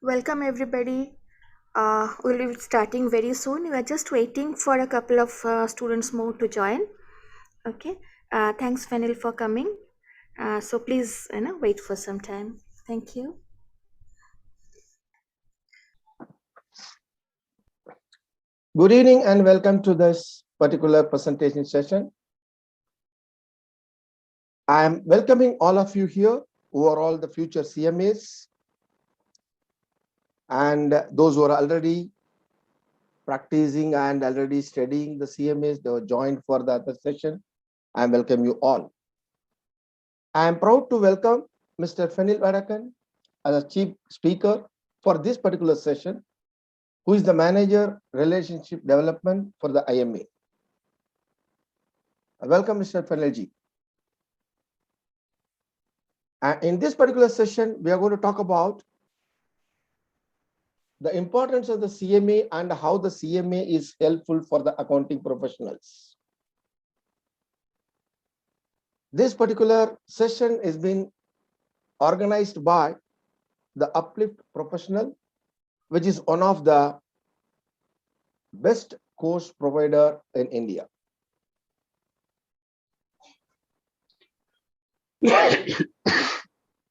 Welcome everybody. We'll be starting very soon. We are just waiting for a couple of students more to join. Okay. Thanks, Fenil, for coming. So please, wait for some time. Thank you. Good evening and welcome to this particular presentation session. I am welcoming all of you here who are all the future CMAs and those who are already practicing and already studying the CMAs. They were joined for the other session. I welcome you all. I am proud to welcome Mr. Fenil Vadakan as a chief speaker for this particular session, who is the manager relationship development for the IMA. Welcome, Mr. Fenilji. In this particular session, we are going to talk about the importance of the CMA and how the CMA is helpful for the accounting professionals. This particular session has been organized by the Uplift professional, which is one of the best course provider in India.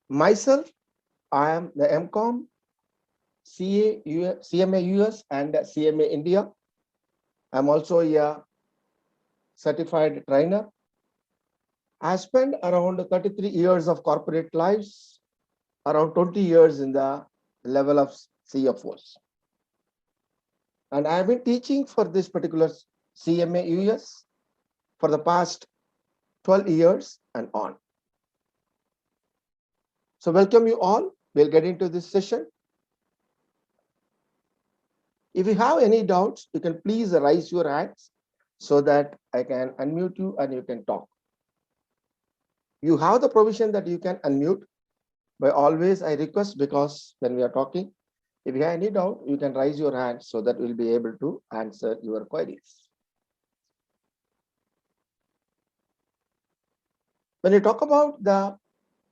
Myself, I am the MCOM, CMA US and CMA India. I'm also a certified trainer. I spent around 33 years of corporate lives, around 20 years in the level of CFOs. And I've been teaching for this particular CMA US for the past 12 years and on. So welcome you all. We'll get into this session. If you have any doubts, you can please raise your hands so that I can unmute you and you can talk. You have the provision that you can unmute, but always I request, because when we are talking, if you have any doubt, you can raise your hand so that we'll be able to answer your queries. When you talk about the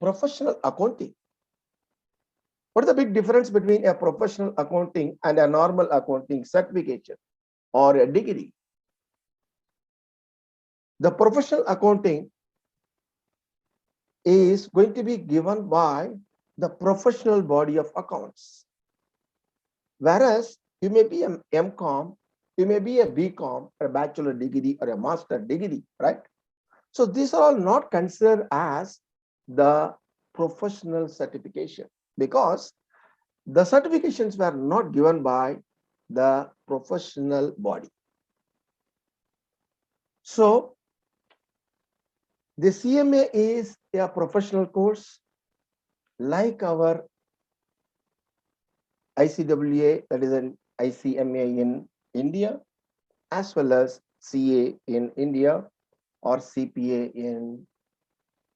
professional accounting, what is the big difference between a professional accounting and a normal accounting certification or a degree? The professional accounting is going to be given by the professional body of accounts. Whereas you may be an MCOM, you may be a BCom, a bachelor degree or a master degree, right? So these are all not considered as the professional certification, because the certifications were not given by the professional body. So the CMA is a professional course like our ICWA, that is an ICMA in India, as well as CA in India or CPA in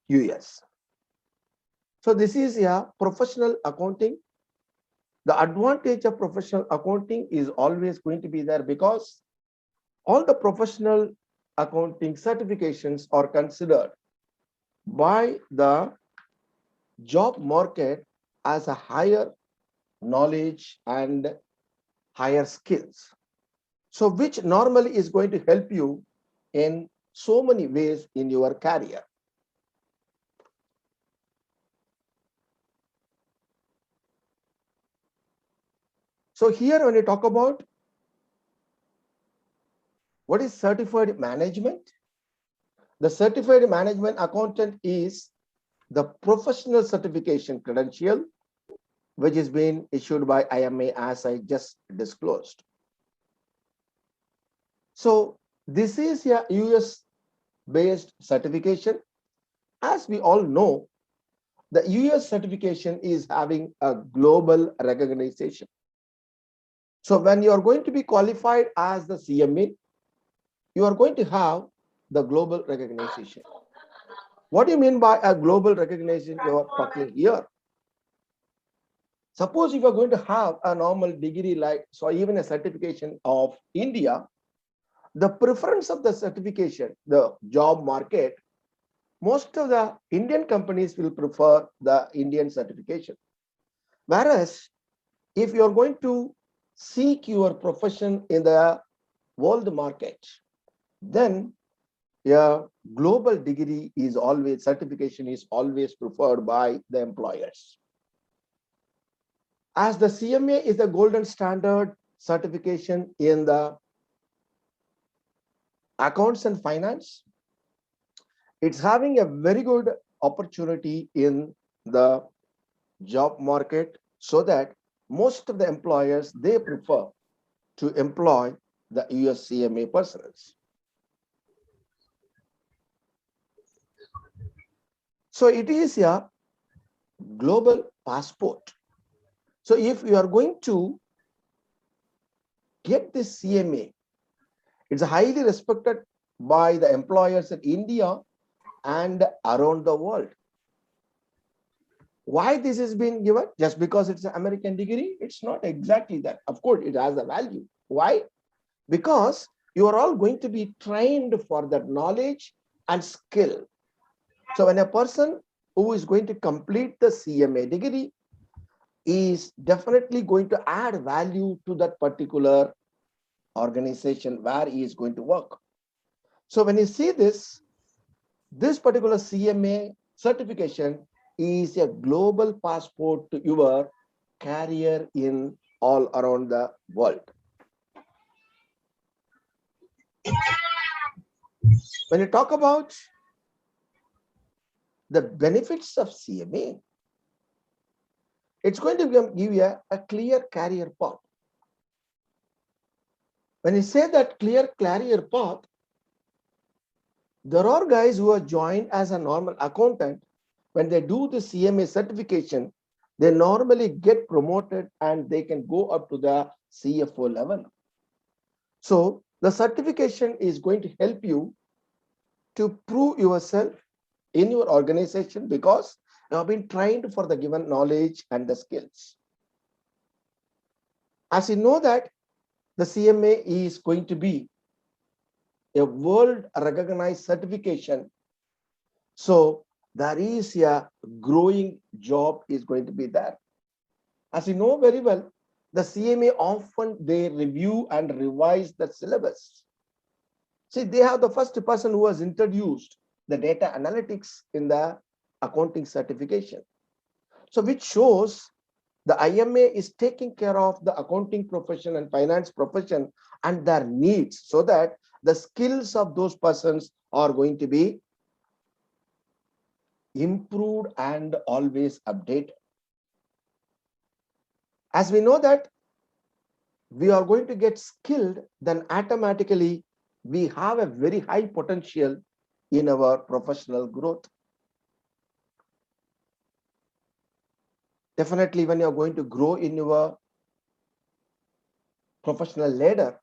US. So this is a professional accounting. The advantage of professional accounting is always going to be there, because all the professional accounting certifications are considered by the job market as a higher knowledge and higher skills. So which normally is going to help you in so many ways in your career. So here when you talk about what is certified management, the certified management accountant is the professional certification credential which is being issued by IMA, as I just disclosed. So this is a US based certification. As we all know, the US certification is having a global recognition. So when you are going to be qualified as the CMA, you are going to have the global recognition. What do you mean by a global recognition you are talking here? Suppose if you are going to have a normal degree like, so even a certification of India, the preference of the certification, the job market, most of the Indian companies will prefer the Indian certification. Whereas if you're going to seek your profession in the world market, then a global degree is always, certification is always preferred by the employers. As the CMA is the golden standard certification in the accounts and finance, it's having a very good opportunity in the job market, so that most of the employers, they prefer to employ the US CMA persons. So it is a global passport. So if you are going to get this CMA, it's highly respected by the employers in India and around the world. Why this has been given? Just because it's an American degree? It's not exactly that. Of course, it has a value. Why? Because you are all going to be trained for that knowledge and skill. So when a person who is going to complete the CMA degree is definitely going to add value to that particular organization where he is going to work. So when you see this particular CMA certification is a global passport to your career in all around the world. When you talk about the benefits of CMA, it's going to give you a clear career path. When you say that clear career path, there are guys who are joined as a normal accountant. When they do the CMA certification, they normally get promoted and they can go up to the CFO level. So the certification is going to help you to prove yourself in your organization, because you have been trained for the given knowledge and the skills. As you know that the CMA is going to be a world recognized certification. So there is a growing job is going to be there. As you know very well, the CMA often they review and revise the syllabus. See, they have the first person who has introduced the data analytics in the accounting certification. So which shows the IMA is taking care of the accounting profession and finance profession and their needs, so that the skills of those persons are going to be improved and always updated. As we know that we are going to get skilled, then automatically we have a very high potential in our professional growth. Definitely, when you're going to grow in your professional ladder,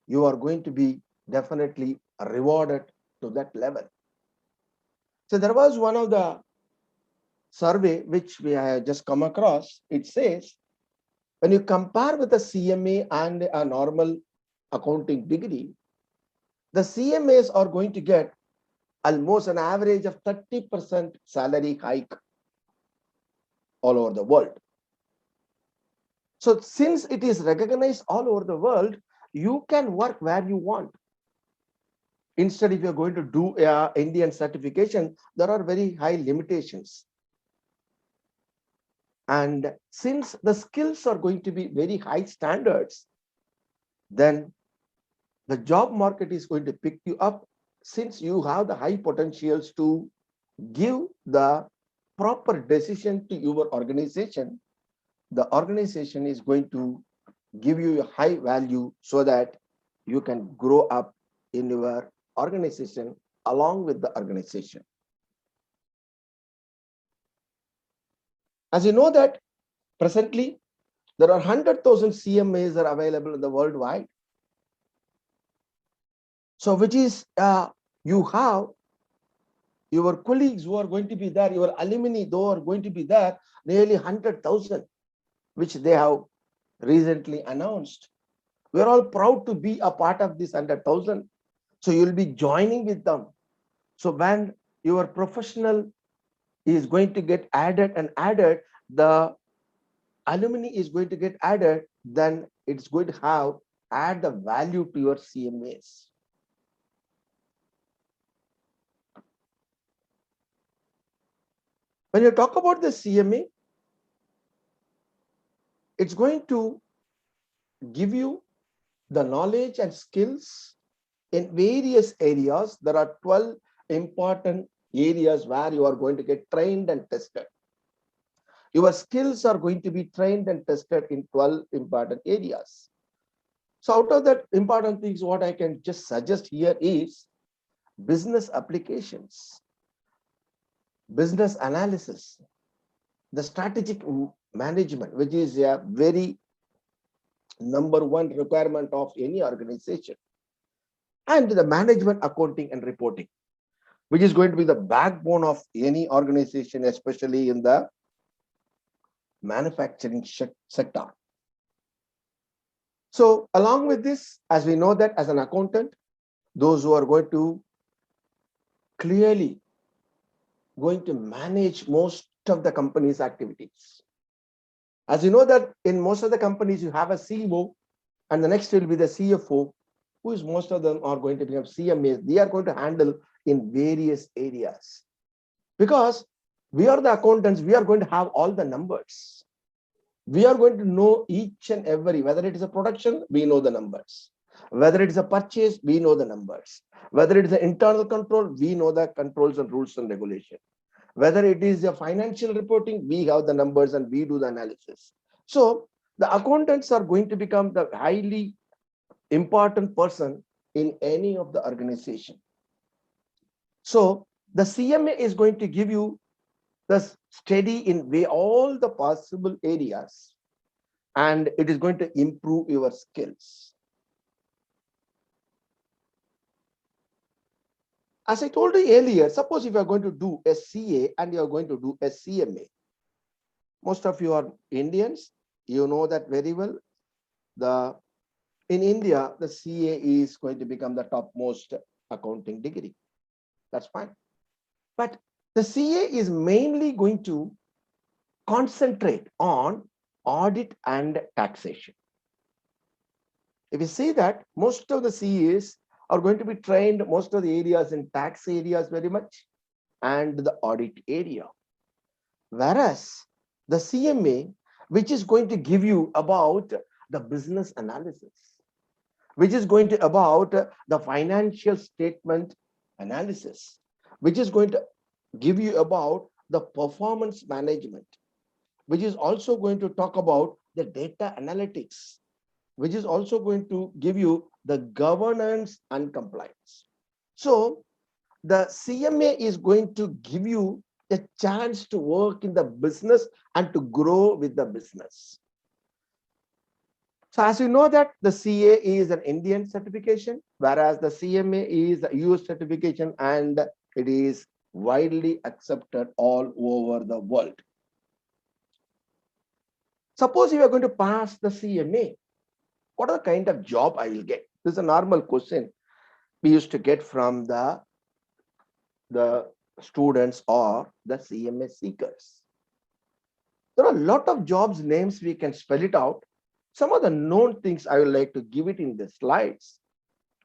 you are going to be definitely rewarded to that level. So there was one of the survey which we have just come across. It says, when you compare with a CMA and a normal accounting degree, the CMAs are going to get almost an average of 30% salary hike all over the world. So since it is recognized all over the world, you can work where you want. Instead, if you're going to do a Indian certification, there are very high limitations. And since the skills are going to be very high standards, then the job market is going to pick you up, since you have the high potentials to give the proper decision to your organization. The organization is going to give you a high value so that you can grow up in your organization along with the organization. As you know that presently there are 100,000 CMAs are available in the worldwide. So which is you have your colleagues who are going to be there, your alumni who are going to be there, nearly 100,000, which they have recently announced. We're all proud to be a part of this 100,000. So you'll be joining with them. So when your professional is going to get added and added, the alumni is going to get added, then it's going to add the value to your CMAs. When you talk about the CMA, it's going to give you the knowledge and skills in various areas. There are 12 important areas where you are going to get trained and tested. Your skills are going to be trained and tested in 12 important areas. So out of that important things, what I can just suggest here is business applications, business analysis, the strategic management, which is a very number one requirement of any organization, and the management, accounting, and reporting, which is going to be the backbone of any organization, especially in the manufacturing sector. So along with this, as we know that as an accountant, those who are going to clearly going to manage most of the company's activities. As you know that in most of the companies, you have a CEO, and the next will be the CFO, who is most of them are going to become CMAs. They are going to handle in various areas. Because we are the accountants, we are going to have all the numbers. We are going to know each and every, whether it is a production, we know the numbers. Whether it is a purchase, we know the numbers. Whether it is an internal control, we know the controls and rules and regulation. Whether it is a financial reporting, we have the numbers and we do the analysis. So the accountants are going to become the highly important person in any of the organization. So the CMA is going to give you the study in all the possible areas, and it is going to improve your skills. As I told you earlier, suppose if you are going to do a CA and you are going to do a CMA, most of you are Indians, you know that very well. In India, the CA is going to become the topmost accounting degree. That's fine. But the CA is mainly going to concentrate on audit and taxation. If you see that most of the CAs are going to be trained most of the areas in tax areas very much and the audit area. Whereas the CMA, which is going to give you about the business analysis, which is going to about the financial statement analysis, which is going to give you about the performance management, which is also going to talk about the data analytics, which is also going to give you the governance and compliance. So the CMA is going to give you a chance to work in the business and to grow with the business. So as you know that the CA is an Indian certification, whereas the CMA is a US certification and it is widely accepted all over the world. Suppose you are going to pass the CMA, what are the kind of job I will get? This is a normal question we used to get from the students or the CMA seekers. There are a lot of jobs names, we can spell it out. Some of the known things I would like to give it in the slides.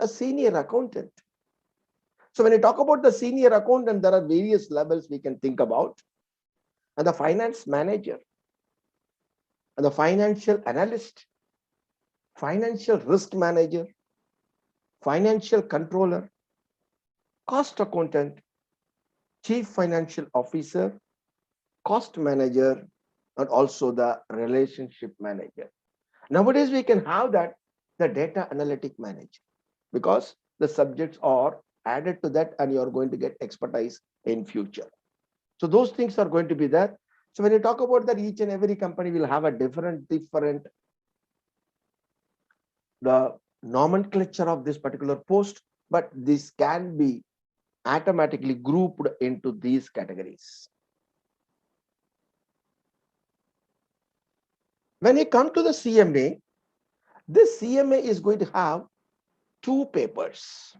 A senior accountant. So when you talk about the senior accountant, there are various levels we can think about. And the finance manager, and the financial analyst, financial risk manager, financial controller, cost accountant, chief financial officer, cost manager, and also the relationship manager. Nowadays, we can have that, the data analytic manager, because the subjects are added to that and you are going to get expertise in future. So those things are going to be there. So when you talk about that, each and every company will have a different the nomenclature of this particular post, but this can be automatically grouped into these categories. When you come to the CMA, this CMA is going to have 2 papers.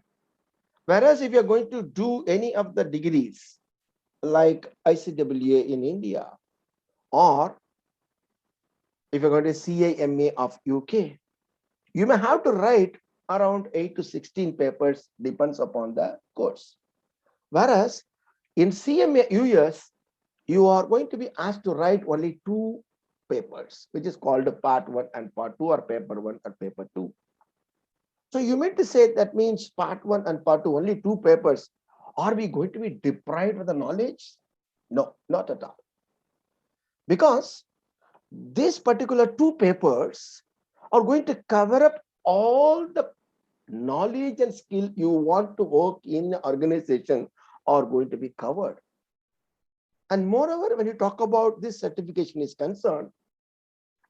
Whereas if you're going to do any of the degrees like ICWA in India or if you're going to CAMA of UK, you may have to write around 8 to 16 papers, depends upon the course. Whereas in CMA US, you are going to be asked to write only 2 papers, which is called part 1 and part 2, or paper 1 or paper 2. So you meant to say that means part 1 and part 2, only 2 papers. Are we going to be deprived of the knowledge? No, not at all. Because these particular 2 papers are going to cover up all the knowledge and skill you want to work in organization are going to be covered. And moreover, when you talk about this certification is concerned,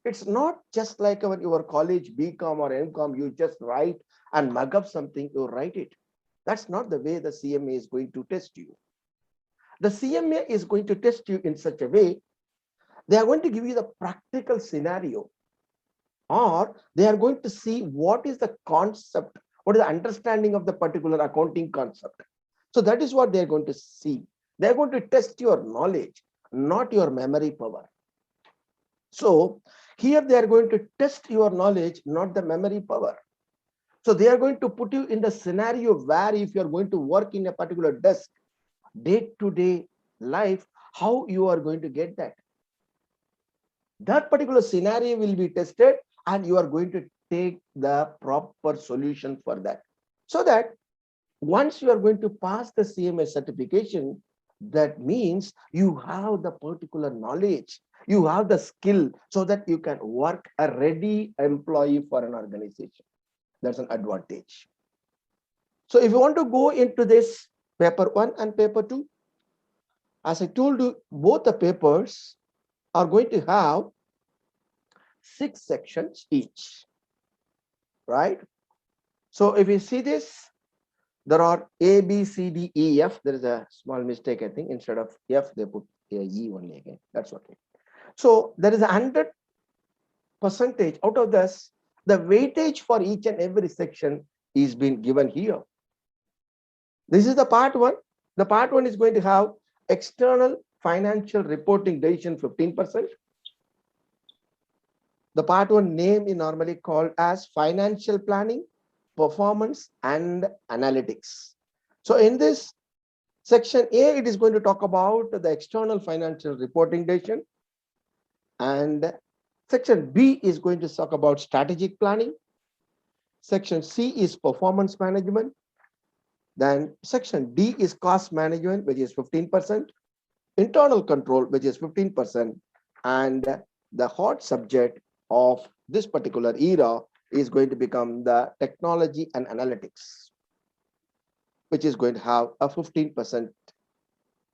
it's not just like your college BCom or MCom, you just write and mug up something, you write it. That's not the way the CMA is going to test you. The CMA is going to test you in such a way, they are going to give you the practical scenario, or they are going to see what is the concept, what is the understanding of the particular accounting concept. So that is what they're going to see. They're going to test your knowledge, not your memory power. So here they are going to test your knowledge, not the memory power. So they are going to put you in the scenario where if you're going to work in a particular desk, day-to-day life, how you are going to get that. That particular scenario will be tested and you are going to take the proper solution for that. So that once you are going to pass the CMA certification, that means you have the particular knowledge, you have the skill so that you can work a ready employee for an organization. That's an advantage. So if you want to go into this paper 1 and paper 2, as I told you, both the papers are going to have 6 sections each, right? So if you see this, there are A, B, C, D, E, F. There is a small mistake, I think. Instead of F, they put a E only again. That's okay. So there is 100% out of this. The weightage for each and every section is being given here. This is the part 1. The part 1 is going to have external financial reporting decision 15%. The part 1 name is normally called as financial planning, performance, and analytics. So in this section A, it is going to talk about the external financial reporting decision. And section B is going to talk about strategic planning. Section C is performance management. Then section D is cost management, which is 15%. Internal control, which is 15%. And the hot subject of this particular era is going to become the technology and analytics, which is going to have a 15%.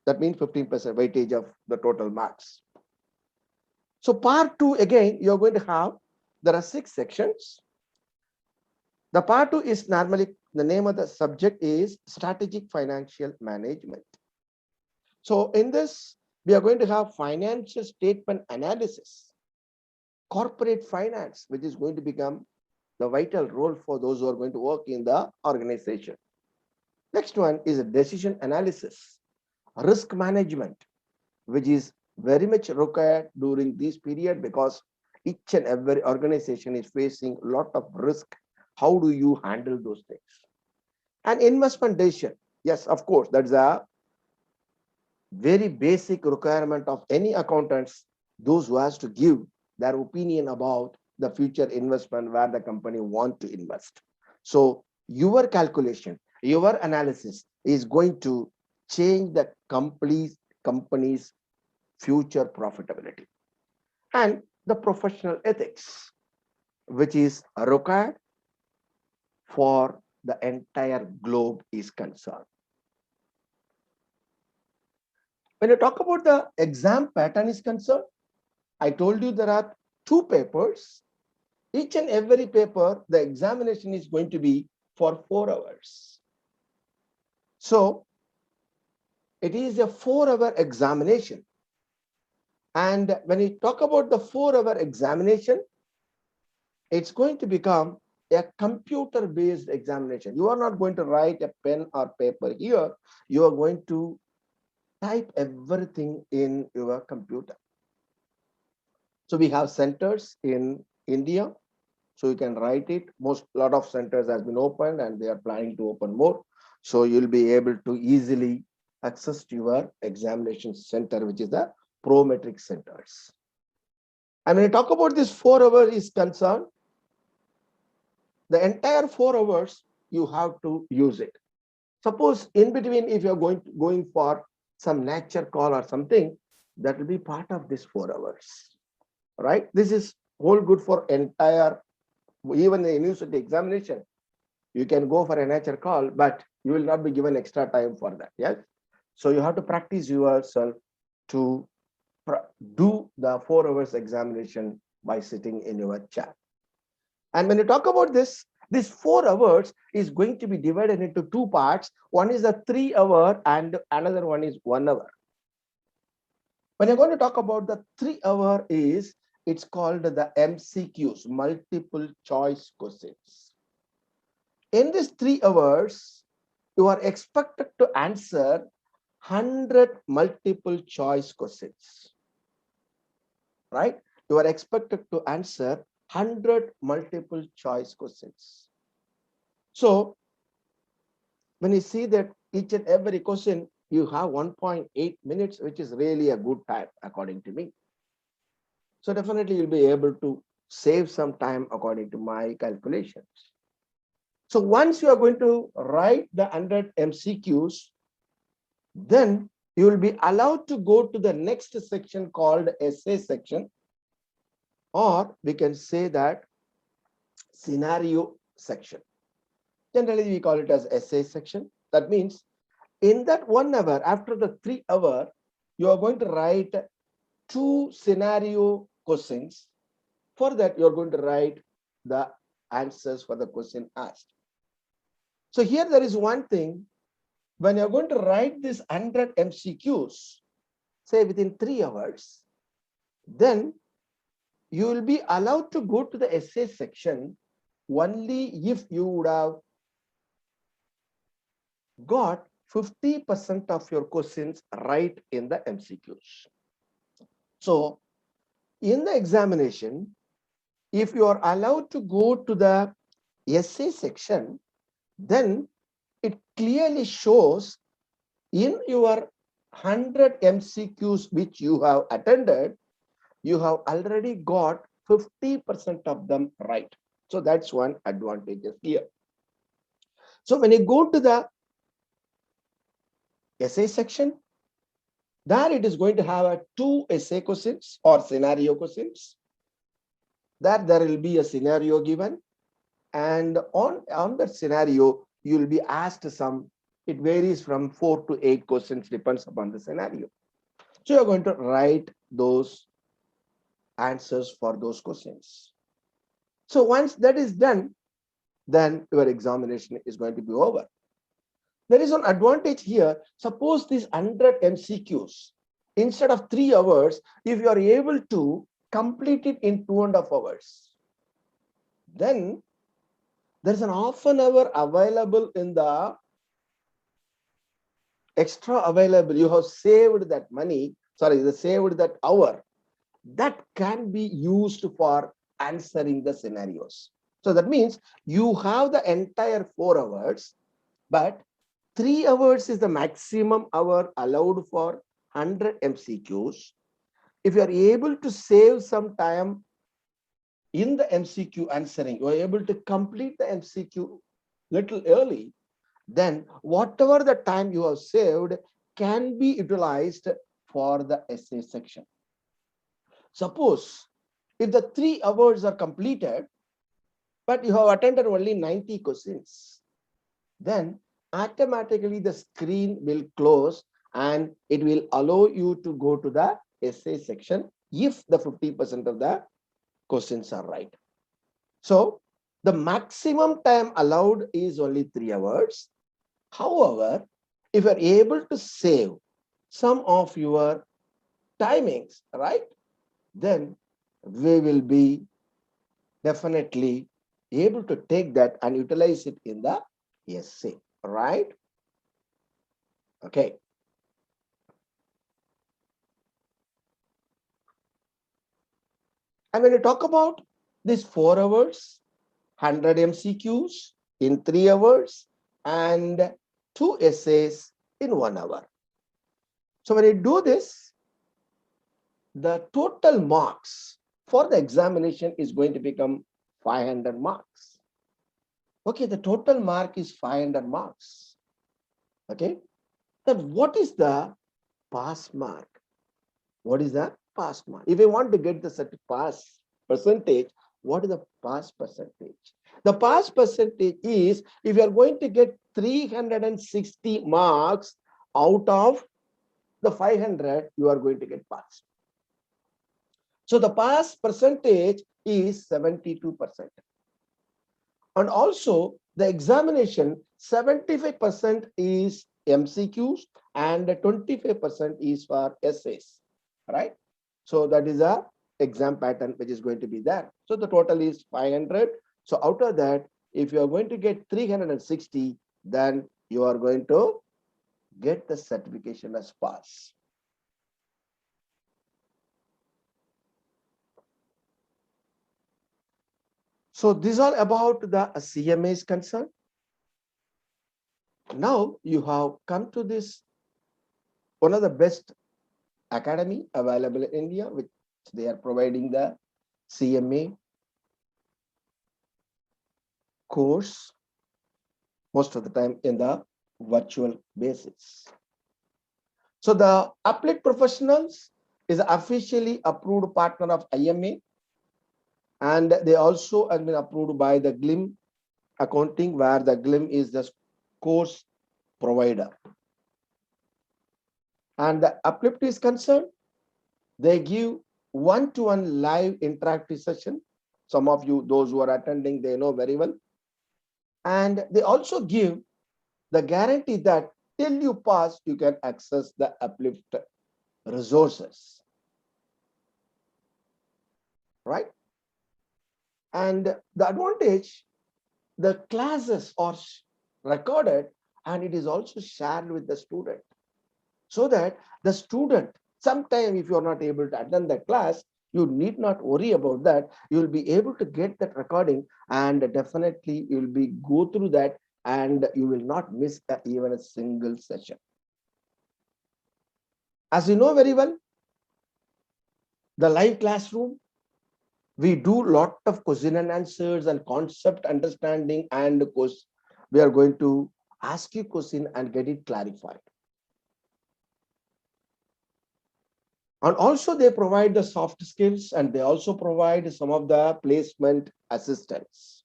That means 15% weightage of the total marks. So part 2, again, you're going to have, there are 6 sections. The part 2 is normally, the name of the subject is strategic financial management. So in this, we are going to have financial statement analysis, corporate finance, which is going to become the vital role for those who are going to work in the organization. Next one is a decision analysis, risk management, which is very much required during this period because each and every organization is facing a lot of risk. How do you handle those things? And investment decision. Yes, of course, that's a very basic requirement of any accountants, those who has to give their opinion about the future investment where the company want to invest. So your calculation, your analysis is going to change the company's future profitability. And the professional ethics, which is required for the entire globe is concerned. When you talk about the exam pattern is concerned, I told you there are 2 papers. Each and every paper, the examination is going to be for 4 hours. So it is a 4-hour examination. And when you talk about the 4-hour examination, it's going to become a computer-based examination. You are not going to write a pen or paper here. You are going to type everything in your computer. So we have centers in India. So you can write it. Lot of centers has been opened and they are planning to open more. So you'll be able to easily access to your examination center, which is the Prometric centers. And when you talk about this 4 hours is concerned, the entire 4 hours you have to use it. Suppose in between, if you're going for some nature call or something, that will be part of this 4 hours, right? This is whole good for entire, even the university examination. You can go for a nature call, but you will not be given extra time for that. Yes. So you have to practice yourself to do the 4 hours examination by sitting in your chair. And when you talk about this 4 hours is going to be divided into 2 parts. One is a 3 hour and another one is 1 hour. When you're going to talk about the 3 hour it's called the MCQs, multiple choice questions. In this 3 hours, you are expected to answer 100 multiple choice questions, right? You are expected to answer 100 multiple choice questions. So when you see that each and every question, you have 1.8 minutes, which is really a good time, according to me. So definitely you'll be able to save some time according to my calculations. So once you are going to write the 100 MCQs, then you will be allowed to go to the next section called essay section, or we can say that scenario section. Generally, we call it as essay section. That means in that 1 hour, after the 3 hour, you are going to write 2 scenario questions. For that, you're going to write the answers for the question asked. So here there is one thing. When you're going to write this 100 MCQs, say within 3 hours, then you will be allowed to go to the essay section only if you would have got 50% of your questions right in the MCQs. So in the examination, if you are allowed to go to the essay section, then it clearly shows in your 100 MCQs which you have attended, you have already got 50% of them right. So that's one advantage here. So when you go to the essay section, there it is going to have 2 essay questions or scenario questions. There will be a scenario given, and on that scenario, you will be asked some, it varies from 4 to 8 questions, depends upon the scenario. So you're going to write those answers for those questions. So once that is done, then your examination is going to be over. There is an advantage here. Suppose these 100 MCQs, instead of 3 hours, if you are able to complete it in 2.5 hours, then there's an half an hour available in the extra available. You have saved that money, saved that hour. That can be used for answering the scenarios. So that means you have the entire 4 hours, but 3 hours is the maximum hour allowed for 100 MCQs. If you are able to save some time in the MCQ answering, you are able to complete the MCQ little early, then whatever the time you have saved can be utilized for the essay section. Suppose if the 3 hours are completed, but you have attended only 90 questions, then automatically the screen will close and it will allow you to go to the essay section if the 50% of the questions are right. So the maximum time allowed is only 3 hours. However, if you're able to save some of your timings, right, then we will be definitely able to take that and utilize it in the essay, right? Okay. And when you talk about these 4 hours, 100 MCQs in 3 hours, and 2 essays in 1 hour. So when you do this, the total marks for the examination is going to become 500 marks. Okay, the total mark is 500 marks. Okay, then what is the pass mark? What is the pass mark? If you want to get the pass percentage, what is the pass percentage? The pass percentage is if you are going to get 360 marks out of the 500, you are going to get pass. So the pass percentage is 72%. And also the examination, 75% is MCQs and 25% is for essays, right? So that is a exam pattern which is going to be there. So the total is 500. So out of that, if you are going to get 360, then you are going to get the certification as pass. So this is all about the CMAs concern. Now you have come to this one of the best academy available in India, which they are providing the CMA course most of the time in the virtual basis. So the Uplift Professionals is officially approved partner of IMA, and they also have been approved by the GLIM accounting, where the GLIM is the course provider. And the Uplift is concerned, they give one-to-one live interactive session. Some of you, those who are attending, they know very well. And they also give the guarantee that till you pass, you can access the Uplift resources, right? And the advantage, the classes are recorded and it is also shared with the student, so that the student, sometime if you are not able to attend the class, you need not worry about that. You will be able to get that recording, and definitely you will be go through that, and you will not miss even a single session. As you know very well, the live classroom, we do lot of question and answers and concept understanding, and of course we are going to ask you question and get it clarified. And also they provide the soft skills, and they also provide some of the placement assistance.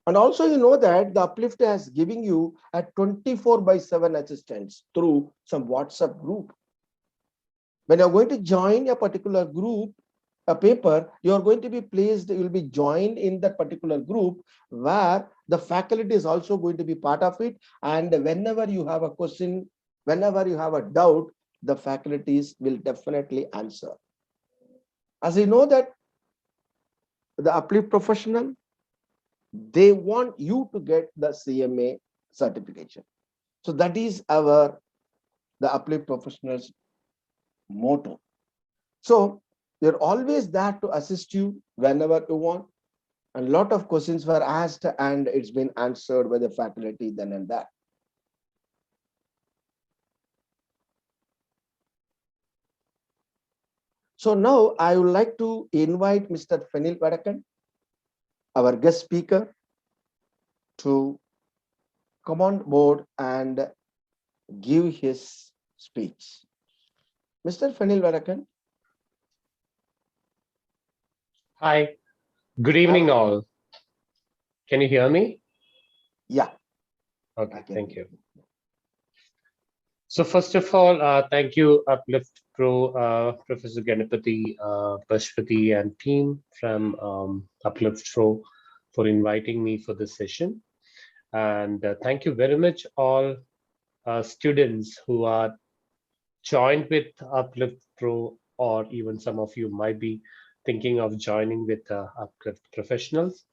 And also you know that the Uplift has giving you a 24/7 assistance through some WhatsApp group. When you're going to join a particular group, a paper, you're going to be placed, you'll be joined in that particular group where the faculty is also going to be part of it. And whenever you have a question, whenever you have a doubt, the faculties will definitely answer. As you know that the Uplift Professional, they want you to get the CMA certification. So that is the Uplift Professionals motto. So they're always there to assist you whenever you want. And a lot of questions were asked and it's been answered by the faculty then and there. So now I would like to invite Mr. Fenil Vadakan, our guest speaker, to come on board and give his speech. Mr. Fenil Vadakan. Hi, good evening all. Can you hear me? Yeah. Okay, thank you. So first of all, thank you Uplift Pro, Professor Ganapati, Pashpati and team from Uplift Pro for inviting me for this session. And thank you very much all students who are joined with Uplift Pro, or even some of you might be thinking of joining with Uplift Professionals.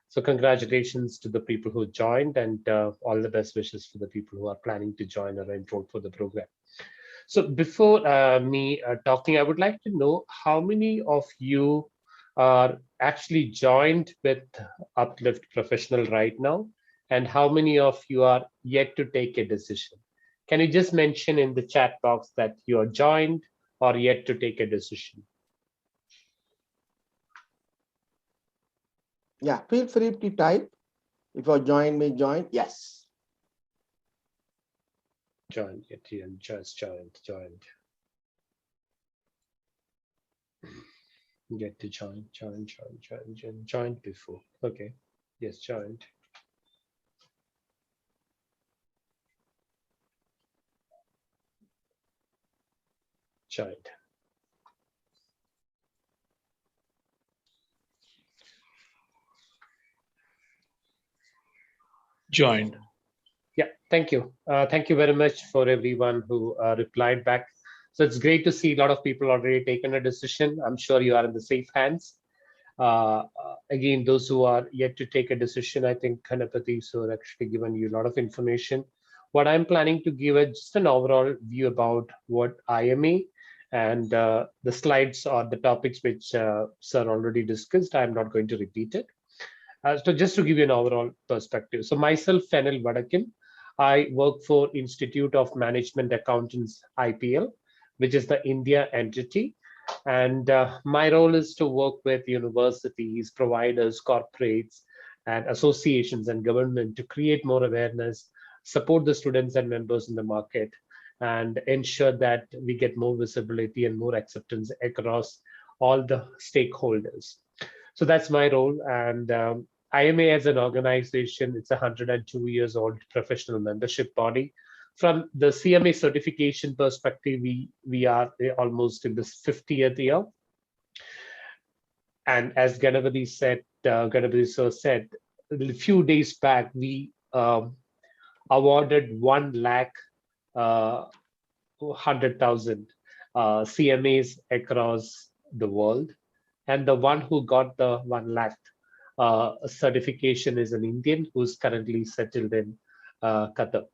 So congratulations to the people who joined, and all the best wishes for the people who are planning to join or enroll for the program. So before me talking, I would like to know how many of you are actually joined with Uplift Professional right now, and how many of you are yet to take a decision? Can you just mention in the chat box that you are joined or yet to take a decision? Yeah, feel free to type. If you join me, join. Yes. Joined, yet you just joined. Get to joined before. Okay, yes, joined. Joined. Joined. Yeah, thank you. Thank you very much for everyone who replied back. So it's great to see a lot of people already taken a decision. I'm sure you are in the safe hands. Again, those who are yet to take a decision, I think Kanapati sir actually given you a lot of information. What I'm planning to give is just an overall view about what IMA and the slides or the topics which sir already discussed. I'm not going to repeat it. So just to give you an overall perspective. So myself, Fenil Vadakin, I work for Institute of Management Accountants, IPL, which is the India entity. And my role is to work with universities, providers, corporates, and associations and government to create more awareness, support the students and members in the market, and ensure that we get more visibility and more acceptance across all the stakeholders. So that's my role. And IMA as an organization, it's a 102 years old professional membership body. From the CMA certification perspective, we are almost in this 50th year. And as Ganapati sir said, a few days back, we awarded 1 lakh 100,000 CMAs across the world. And the one who got the 1 lakh certification is an Indian who's currently settled in Qatar.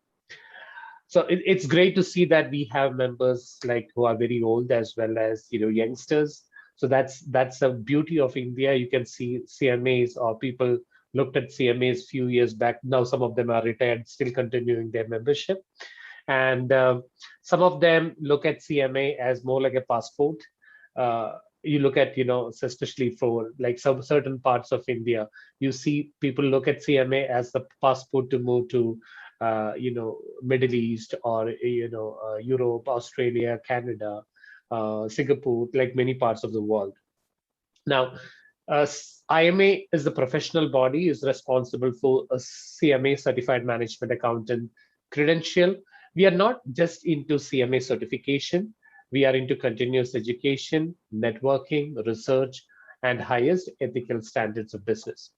So it's great to see that we have members like who are very old as well as youngsters. So that's a beauty of India. You can see CMAs or people looked at CMAs few years back. Now some of them are retired, still continuing their membership, and some of them look at CMA as more like a passport. You look at, especially for like some certain parts of India, you see people look at CMA as the passport to move to, Middle East or, Europe, Australia, Canada, Singapore, like many parts of the world. Now, IMA is the professional body, is responsible for a CMA certified management accountant credential. We are not just into CMA certification. We are into continuous education, networking, research, and highest ethical standards of business.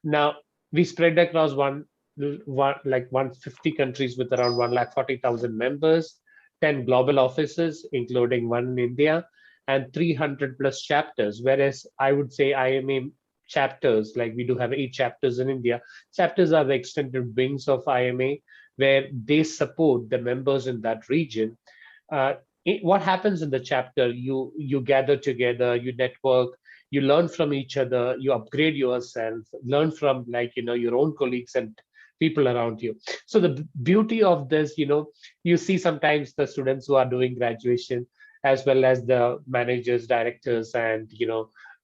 Now, we spread across like 150 countries with around 140,000 members, 10 global offices, including one in India, and 300 plus chapters. Whereas I would say IMA chapters, like we do have 8 chapters in India. Chapters are the extended wings of IMA, where they support the members in that region. What happens in the chapter? You gather together, you network, you learn from each other, you upgrade yourself, learn from your own colleagues and people around you. So the beauty of this, you see sometimes the students who are doing graduation, as well as the managers, directors, and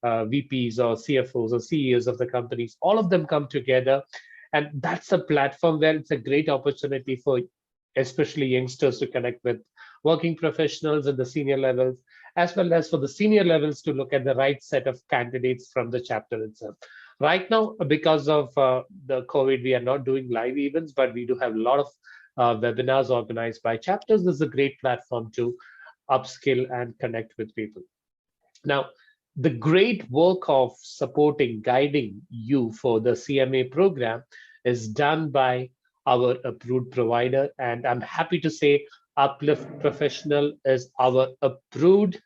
VPs or CFOs or CEOs of the companies, all of them come together, and that's a platform where it's a great opportunity for especially youngsters to connect with working professionals at the senior levels, as well as for the senior levels to look at the right set of candidates from the chapter itself. Right now, because of the COVID, we are not doing live events, but we do have a lot of webinars organized by chapters. This is a great platform to upskill and connect with people. Now, the great work of supporting, guiding you for the CMA program is done by our approved provider. And I'm happy to say Uplift Professional is our approved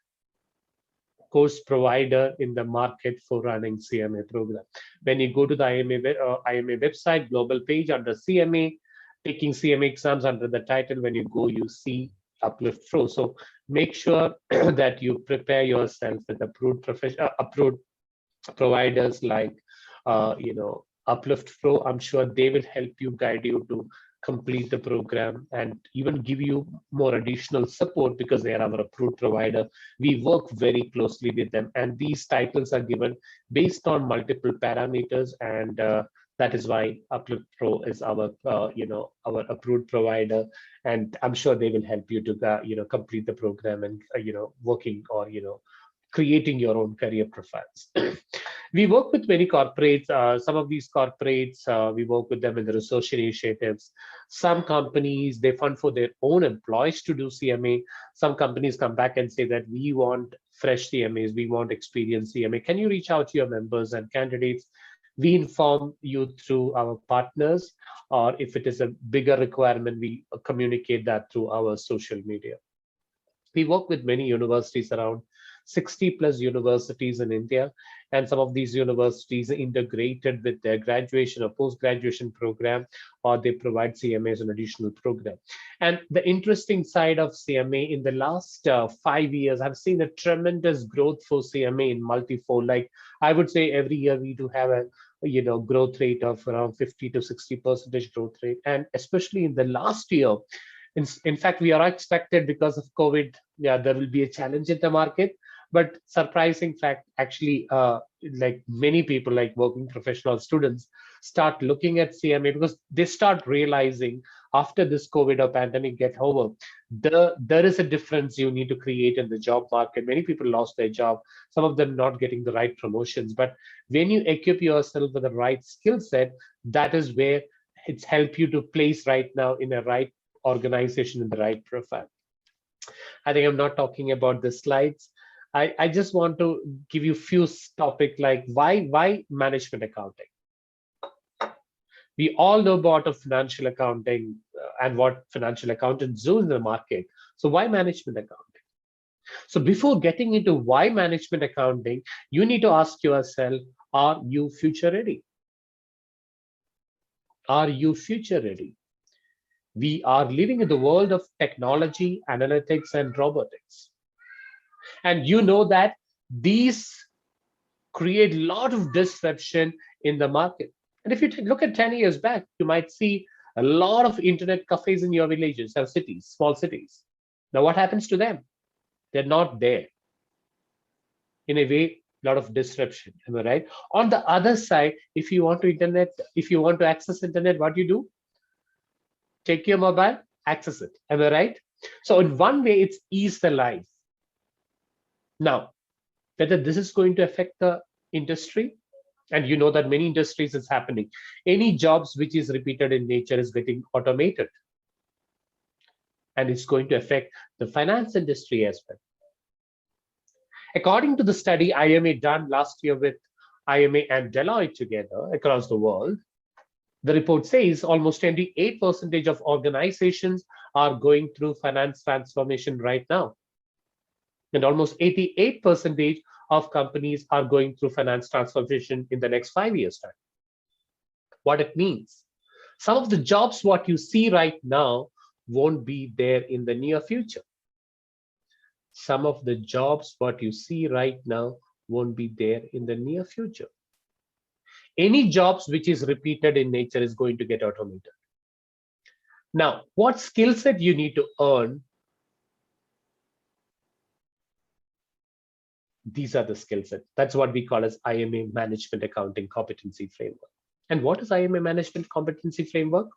course provider in the market for running CMA program. When you go to the IMA website, global page under CMA, taking CMA exams under the title, when you go, you see Uplift Pro. So make sure that you prepare yourself with approved providers like Uplift Pro. I'm sure they will help you, guide you to complete the program, and even give you more additional support because they are our approved provider. We work very closely with them, and these titles are given based on multiple parameters, and that is why Uplift Pro is our approved provider, and I'm sure they will help you to complete the program and working or creating your own career profiles. We work with many corporates. Some of these corporates, we work with them in the research initiatives. Some companies, they fund for their own employees to do CMA. Some companies come back and say that we want fresh CMAs, we want experienced CMA. Can you reach out to your members and candidates? We inform you through our partners, or if it is a bigger requirement, we communicate that through our social media. We work with many universities, around 60 plus universities in India, and some of these universities are integrated with their graduation or post-graduation program, or they provide CMA as an additional program. And the interesting side of CMA, in the last 5 years, I've seen a tremendous growth for CMA in multifold. Like I would say every year we do have a growth rate of around 50 to 60% growth rate. And especially in the last year, in fact, we are expected because of COVID, yeah, there will be a challenge in the market. But surprising fact, actually, like many people, like working professional students, start looking at CMA because they start realizing after this COVID or pandemic get over, there is a difference you need to create in the job market. Many people lost their job, some of them not getting the right promotions. But when you equip yourself with the right skill set, that is where it's helped you to place right now in a right organization in the right profile. I think I'm not talking about the slides. I just want to give you a few topics like why management accounting. We all know about of financial accounting and what financial accountants do in the market. So why management accounting? So before getting into why management accounting, you need to ask yourself, are you future ready? Are you future ready? We are living in the world of technology, analytics, and robotics. And you know that these create a lot of disruption in the market. And if you look at 10 years back, you might see a lot of internet cafes in your villages or cities, small cities. Now, what happens to them? They're not there. In a way, a lot of disruption. Am I right? On the other side, if you want to access internet, what do you do? Take your mobile, access it. Am I right? So in one way, it's ease the life. Now, whether this is going to affect the industry, and you know that many industries is happening. Any jobs which is repeated in nature is getting automated. And it's going to affect the finance industry as well. According to the study IMA done last year with IMA and Deloitte together across the world, the report says almost 28% of organizations are going through finance transformation right now. And almost 88% of companies are going through finance transformation in the next 5 years' time. What it means, some of the jobs what you see right now won't be there in the near future. Some of the jobs what you see right now won't be there in the near future. Any jobs which is repeated in nature is going to get automated. Now, what skill set you need to earn? These are the skill set. That's what we call as IMA Management Accounting Competency Framework. And what is IMA Management Competency Framework?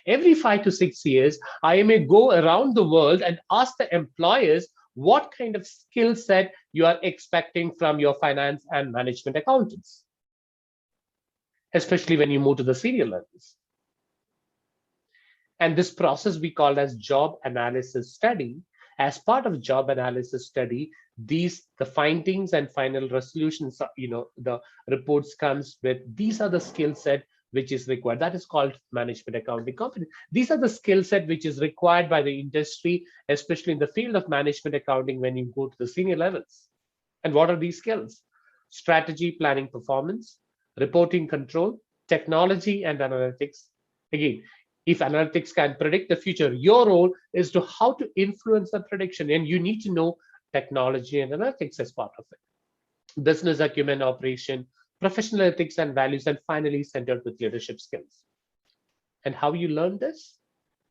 Every 5 to 6 years, IMA go around the world and ask the employers what kind of skill set you are expecting from your finance and management accountants, especially when you move to the senior levels. And this process we call as job analysis study. As part of job analysis study, the findings and final resolutions, the reports comes with, these are the skill set which is required. That is called management accounting competence. These are the skill set which is required by the industry, especially in the field of management accounting when you go to the senior levels. And what are these skills? Strategy, planning, performance, reporting control, technology and analytics. Again, If analytics can predict the future, your role is to how to influence the prediction, and you need to know technology and analytics as part of it. Business acumen, operation, professional ethics and values, and finally centered with leadership skills. And how you learn this?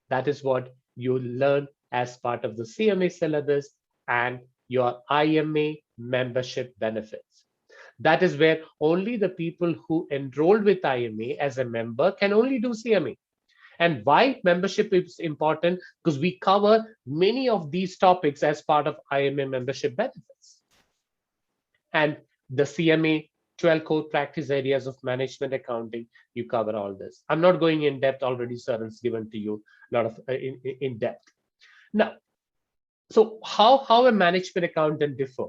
That is what you learn as part of the CMA syllabus and your IMA membership benefits. That is where only the people who enrolled with IMA as a member can only do CMA. And why membership is important? Because we cover many of these topics as part of IMA membership benefits. And the CMA 12 core practice areas of management accounting, you cover all this. I'm not going in depth already, sir, it's given to you a lot of in depth. Now, so how a management accountant differ?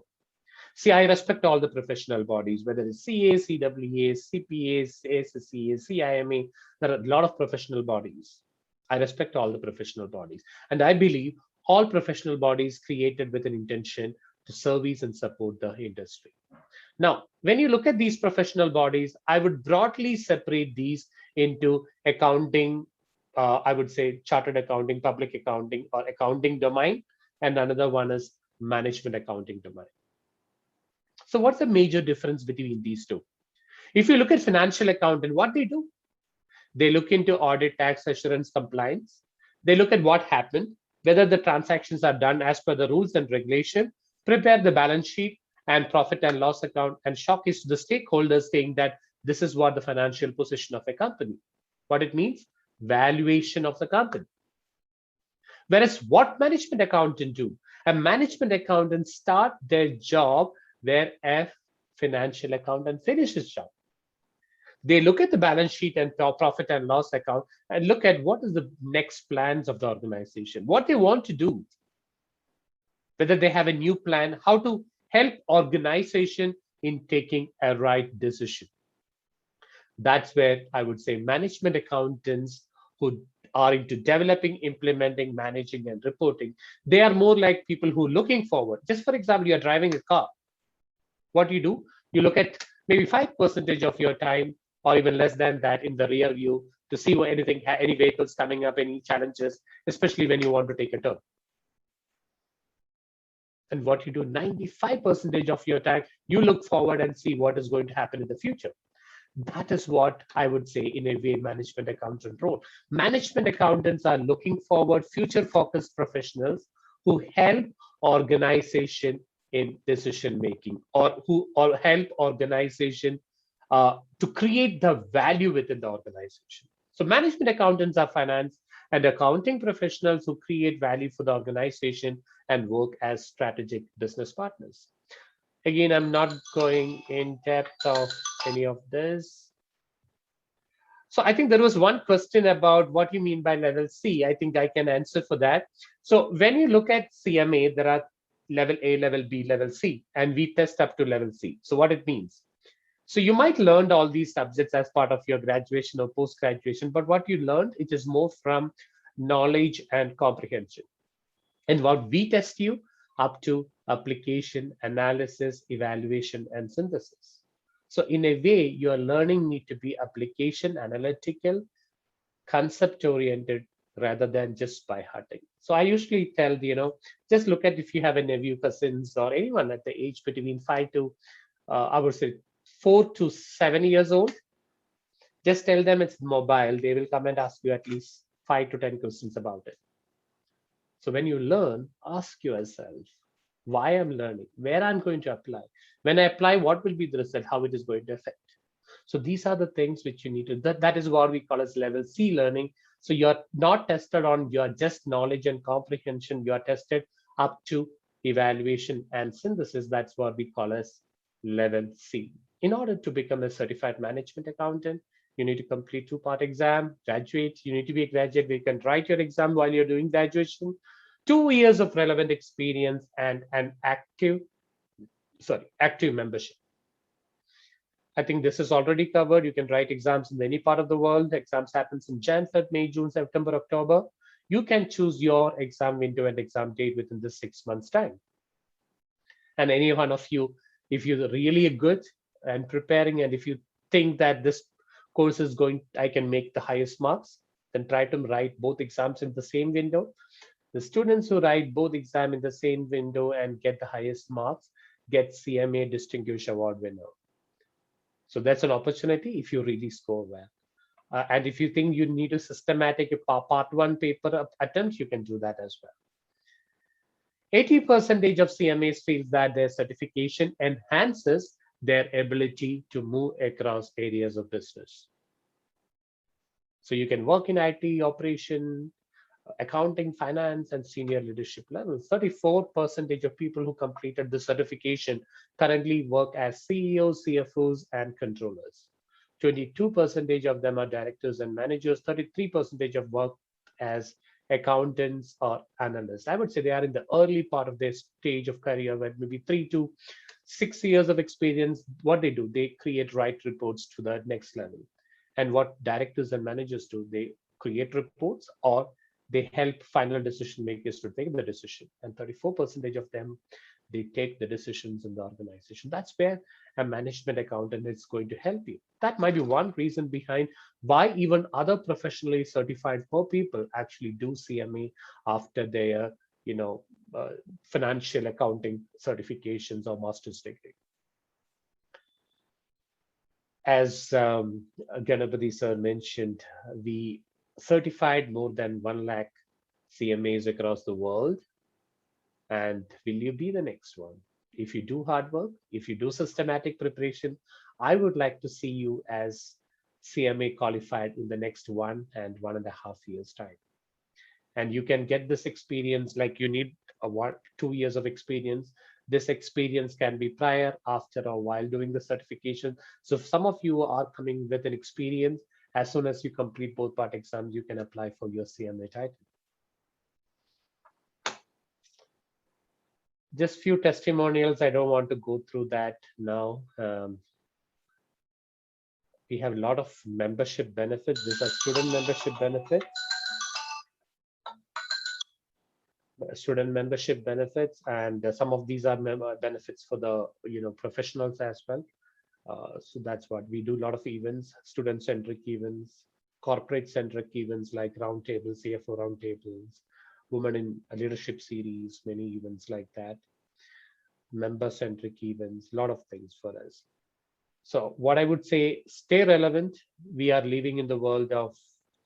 See, I respect all the professional bodies, whether it's CAs, CWAs, CPAs, ASCAs, CIMA. There are a lot of professional bodies. I respect all the professional bodies. And I believe all professional bodies created with an intention to service and support the industry. Now, when you look at these professional bodies, I would broadly separate these into accounting, I would say chartered accounting, public accounting, or accounting domain, and another one is management accounting domain. So what's the major difference between these two? If you look at financial accountant, what they do? They look into audit, tax assurance, compliance. They look at what happened, whether the transactions are done as per the rules and regulation, prepare the balance sheet and profit and loss account, and showcase to the stakeholders saying that this is what the financial position of a company. What it means? Valuation of the company. Whereas what management accountant do? A management accountant start their job where a financial accountant finishes job. They look at the balance sheet and profit and loss account and look at what is the next plans of the organization, what they want to do, whether they have a new plan, how to help organization in taking a right decision. That's where I would say management accountants who are into developing, implementing, managing, and reporting, they are more like people who are looking forward. Just for example, you're driving a car. What do? You look at maybe 5% of your time or even less than that in the rear view to see what anything, any vehicles coming up, any challenges, especially when you want to take a turn. And what you do, 95% of your time, you look forward and see what is going to happen in the future. That is what I would say in a way management accountant role. Management accountants are looking forward, future focused professionals who help organization in decision making or who help organization to create the value within the organization. So management accountants are finance and accounting professionals who create value for the organization and work as strategic business partners. Again, I'm not going in depth of any of this. So I think there was one question about what you mean by level C. I think I can answer for that. So when you look at CMA, there are level A, level B, level C, and we test up to level C. So what it means? So you might learn all these subjects as part of your graduation or post-graduation, but what you learned, it is more from knowledge and comprehension. And what we test you up to application, analysis, evaluation, and synthesis. So in a way, your learning need to be application, analytical, concept-oriented, rather than just by hearting. So I usually tell, just look at if you have a nephew, cousins, or anyone at the age between 5 to, I would say, 4 to 7 years old, just tell them it's mobile. They will come and ask you at least 5 to 10 questions about it. So when you learn, ask yourself why I'm learning, where I'm going to apply. When I apply, what will be the result, how it is going to affect. So these are the things which you need to, that is what we call as level C learning. So you're not tested on your just knowledge and comprehension, you are tested up to evaluation and synthesis. That's what we call as level C. In order to become a certified management accountant, you need to complete 2-part exam, graduate. You need to be a graduate where you can write your exam while you're doing graduation, 2 years of relevant experience, and an active membership. I think this is already covered. You can write exams in any part of the world. Exams happens in Jan, Feb, May, June, September, October. You can choose your exam window and exam date within the 6 months time. And any one of you, if you're really good and preparing, and if you think that this course is I can make the highest marks, then try to write both exams in the same window. The students who write both exams in the same window and get the highest marks get CMA Distinguished Award winner. So that's an opportunity if you really score well. And if you think you need a systematic part one paper attempt, you can do that as well. 80% of CMAs feel that their certification enhances their ability to move across areas of business. So you can work in IT, operation, accounting, finance, and senior leadership levels. 34% of people who completed the certification currently work as CEOs, CFOs, and controllers. 22% of them are directors and managers. 33% of work as accountants or analysts. I would say they are in the early part of their stage of career, where maybe 3 to 6 years of experience. What they do, they write reports to the next level. And what directors and managers do, they create reports or they help final decision makers to take the decision. And 34% of them, they take the decisions in the organization. That's where a management accountant is going to help you. That might be one reason behind why even other professionally certified people actually do CMA after their, financial accounting certifications or master's degree. As Ganapati sir mentioned, we certified more than 1 lakh CMAs across the world. And will you be the next one? If you do hard work, if you do systematic preparation, I would like to see you as CMA qualified in the next 1.5 years time. And you can get this experience, like you need 2 years of experience. This experience can be prior, after, or while doing the certification. So if some of you are coming with an experience, as soon as you complete both part exams, you can apply for your CMA title. Just few testimonials. I don't want to go through that now. We have a lot of membership benefits. These are student membership benefits. Student membership benefits, and some of these are benefits for the professionals as well. So that's what we do. A lot of events, student-centric events, corporate-centric events like roundtables, CFO roundtables, Women in Leadership series, many events like that. Member-centric events, a lot of things for us. So what I would say, stay relevant. We are living in the world of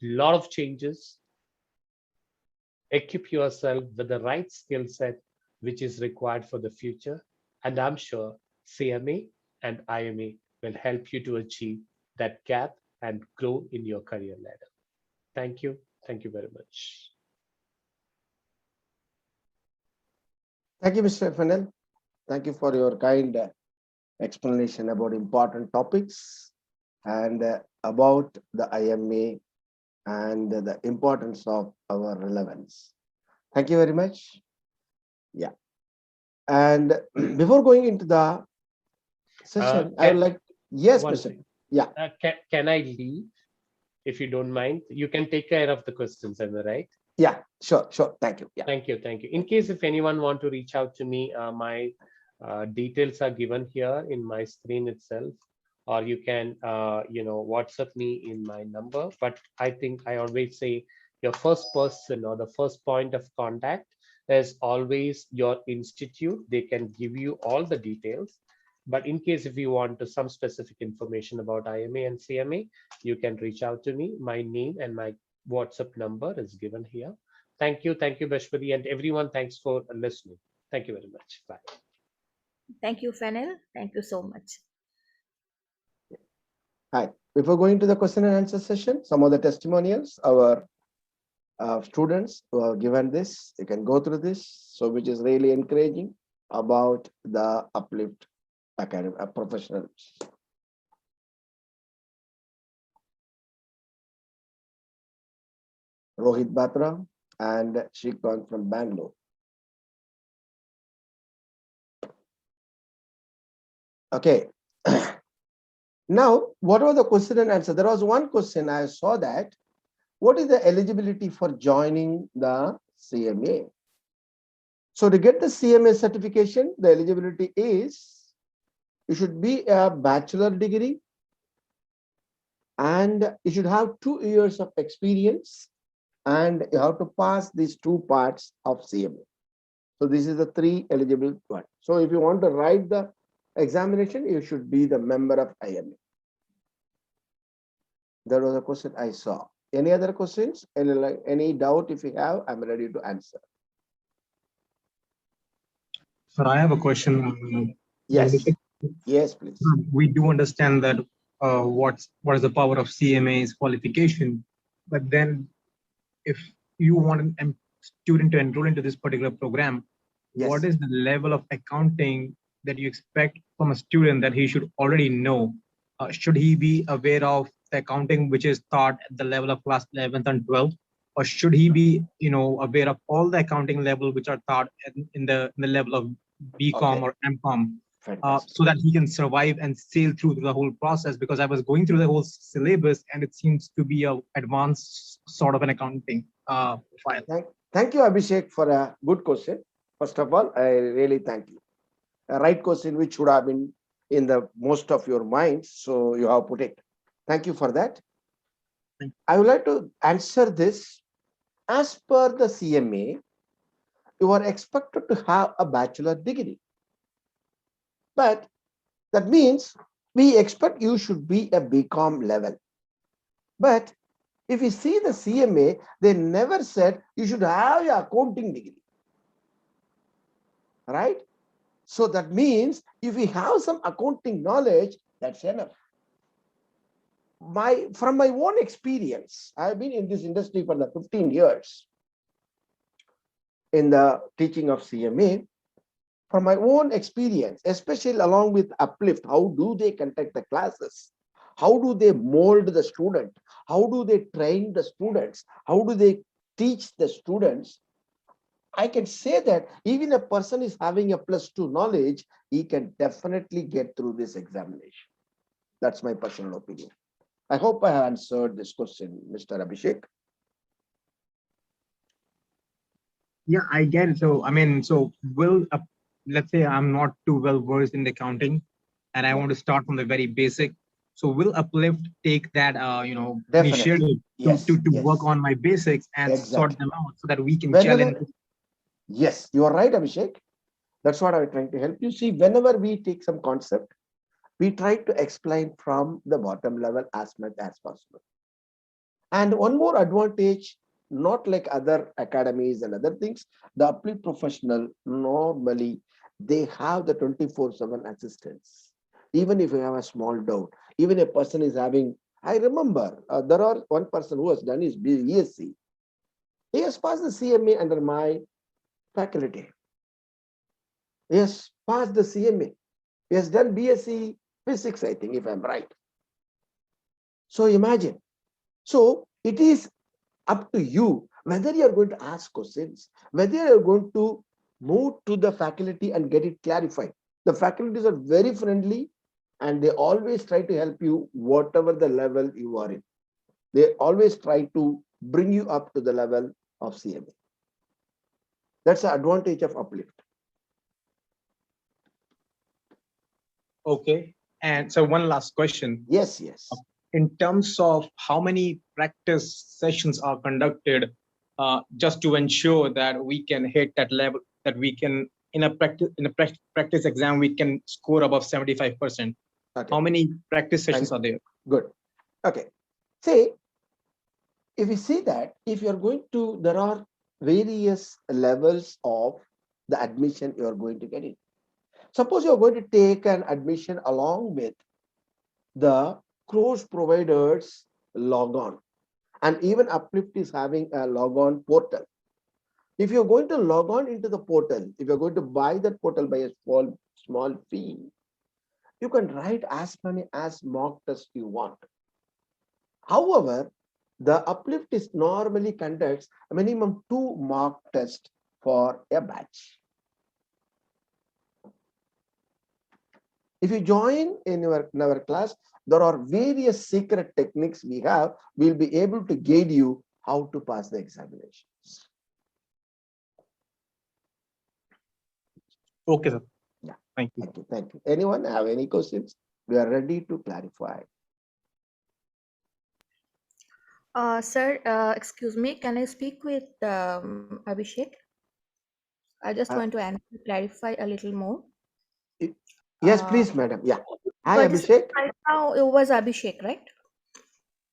a lot of changes. Equip yourself with the right skill set which is required for the future. And I'm sure CMA and IMA will help you to achieve that gap and grow in your career ladder. Thank you. Thank you very much. Thank you, Mr. Fennel. Thank you for your kind explanation about important topics and about the IMA and the importance of our relevance. Thank you very much. Yeah. And before going into the session, I would like, yes, Mr. Yeah. Can I leave? If you don't mind, you can take care of the questions, am I right? Yeah, sure. Thank you. Yeah. Thank you. In case if anyone want to reach out to me, my details are given here in my screen itself, or you can WhatsApp me in my number. But I think I always say your first person or the first point of contact is always your institute. They can give you all the details. But in case if you want some specific information about IMA and CMA, you can reach out to me. My name and my WhatsApp number is given here. Thank you, Bashpati, and everyone. Thanks for listening. Thank you very much. Bye. Thank you, Fennel. Thank you so much. Hi. Before going to the question and answer session, some of the testimonials, our students who have given this, you can go through this, so which is really encouraging about the Uplift Academy professionals. Rohit Batra and Shrikant from Bangalore. Okay. Now, what was the question and answer? There was one question I saw that, what is the eligibility for joining the CMA? So to get the CMA certification, the eligibility is, you should be a bachelor degree and you should have 2 years of experience, and you have to pass these 2 parts of CMA. So this is the 3 eligible one. So if you want to write the examination, you should be the member of IMA. That was a question I saw. Any other questions? Any doubt? If you have, I'm ready to answer. Sir, I have a question. Yes. Yes, please. We do understand that what is the power of CMA's qualification, but then if you want a student to enroll into this particular program, Yes. what is the level of accounting that you expect from a student that he should already know? Should he be aware of the accounting which is taught at the level of class 11th and 12th, or should he be, aware of all the accounting level which are taught in the level of BCom or MCom, so that he can survive and sail through the whole process? Because I was going through the whole syllabus and it seems to be a advanced sort of an accounting file. Thank you, Abhishek, for a good question. First of all, I really thank you. A right question which should have been in the most of your minds, so you have put it. Thank you for that. I would like to answer this. As per the CMA, you are expected to have a bachelor degree. But that means we expect you should be a BCom level. But if you see the CMA, they never said you should have an accounting degree. Right? So that means if we have some accounting knowledge, that's enough. From my own experience, I've been in this industry for the 15 years in the teaching of CMA. From my own experience, especially along with Uplift, how do they conduct the classes? How do they mold the student? How do they train the students? How do they teach the students? I can say that even a person is having a +2 knowledge, he can definitely get through this examination. That's my personal opinion. I hope I have answered this question, Mr. Abhishek. Yeah, I get it. So, I mean, so let's say I'm not too well versed in accounting and I want to start from the very basic. So will Uplift take that, initiative to work on my basics and sort them out so that we can challenge? Yes, you are right, Abhishek. That's what I'm trying to help you. See, whenever we take some concept, we try to explain from the bottom level as much as possible. And one more advantage, not like other academies and other things, the Uplift professional normally they have the 24/7 assistance. Even if you have a small doubt, even a person is having, I remember there are one person who has done his BSc. He has passed the CMA under my faculty. He has passed the CMA. He has done BSc physics, I think, if I'm right. So imagine. So it is up to you whether you're going to ask questions, whether you're going to move to the faculty and get it clarified. The faculties are very friendly and they always try to help you whatever the level you are in. They always try to bring you up to the level of CMA. That's the advantage of Uplift. Okay. And so one last question. Yes. In terms of how many practice sessions are conducted just to ensure that we can hit that level, that we can, in a practice exam, we can score above 75%. Okay. How many practice sessions are there? Good. Okay. Say, if you see that, if you're going to, there are various levels of the admission you're going to get in. Suppose you're going to take an admission along with the course providers logon, and even Uplift is having a logon portal. If you're going to log on into the portal, if you're going to buy that portal by a small fee, you can write as many as mock tests you want. However, the Uplift is normally conducts a minimum 2 mock tests for a batch. If you join in our class, there are various secret techniques we have. We'll be able to guide you how to pass the examinations. Okay, sir. Yeah. Thank you. Thank you. Anyone have any questions? We are ready to clarify. Sir, excuse me, can I speak with Abhishek? I just want Uh, to clarify a little more. y- yes, Uh, please, madam. Yeah. Hi, Participant Abhishek. right now, it was Abhishek, right?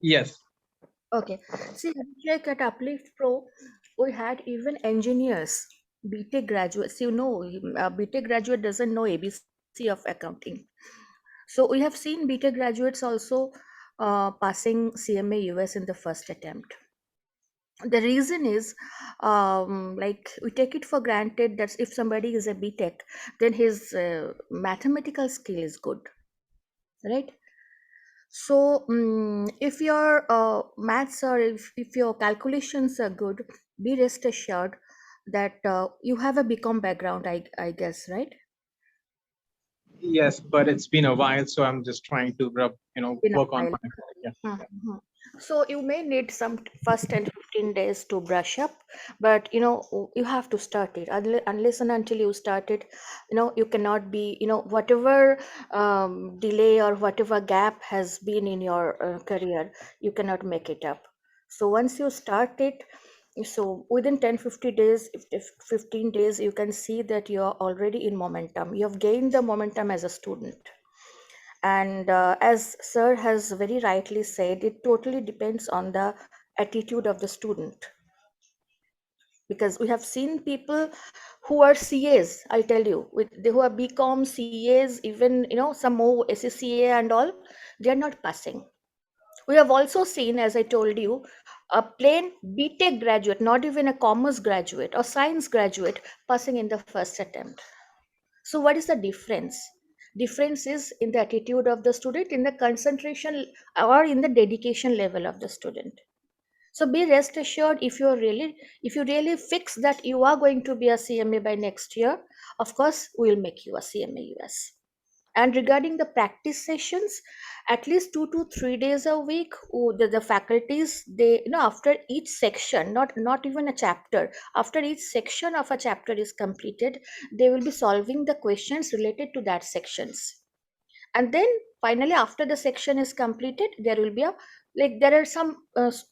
Yes. Okay. See, Abhishek, at Uplift Pro, we had even engineers, BTech graduates. You know, BTech graduate doesn't know ABC of accounting. So we have seen BTech graduates also passing CMA US in the first attempt. The reason is, like, we take it for granted that if somebody is a BTech, then his mathematical skill is good, right? So, if your maths or if your calculations are good, be rest assured that you have a BCom background, I guess, right? Yes, but it's been a while, so I'm just trying to In a work on while. my. Yeah. Mhm. So you may need some first 10 15 days to brush up, but you have to start it. Unless and until you start it, you cannot be, whatever delay or whatever gap has been in your career, you cannot make it up. So once you start it, so within 10 50 days, if 15 days, you can see that you're already in momentum. You have gained the momentum as a student. And as Sir has very rightly said, it totally depends on the attitude of the student. Because we have seen people who are CAs, I'll tell you, who are BCom, CAs, even some more SCCA and all, they are not passing. We have also seen, as I told you, a plain BTech graduate, not even a commerce graduate or science graduate, passing in the first attempt. So what is the difference? Difference is in the attitude of the student, in the concentration or in the dedication level of the student. So be rest assured, if you really fix that you are going to be a CMA by next year, of course we'll make you a CMA US. And regarding the practice sessions, at least 2 to 3 days a week, the faculties, they, after each section, not even a chapter, after each section of a chapter is completed, they will be solving the questions related to that sections. And then finally, after the section is completed, there will be there are some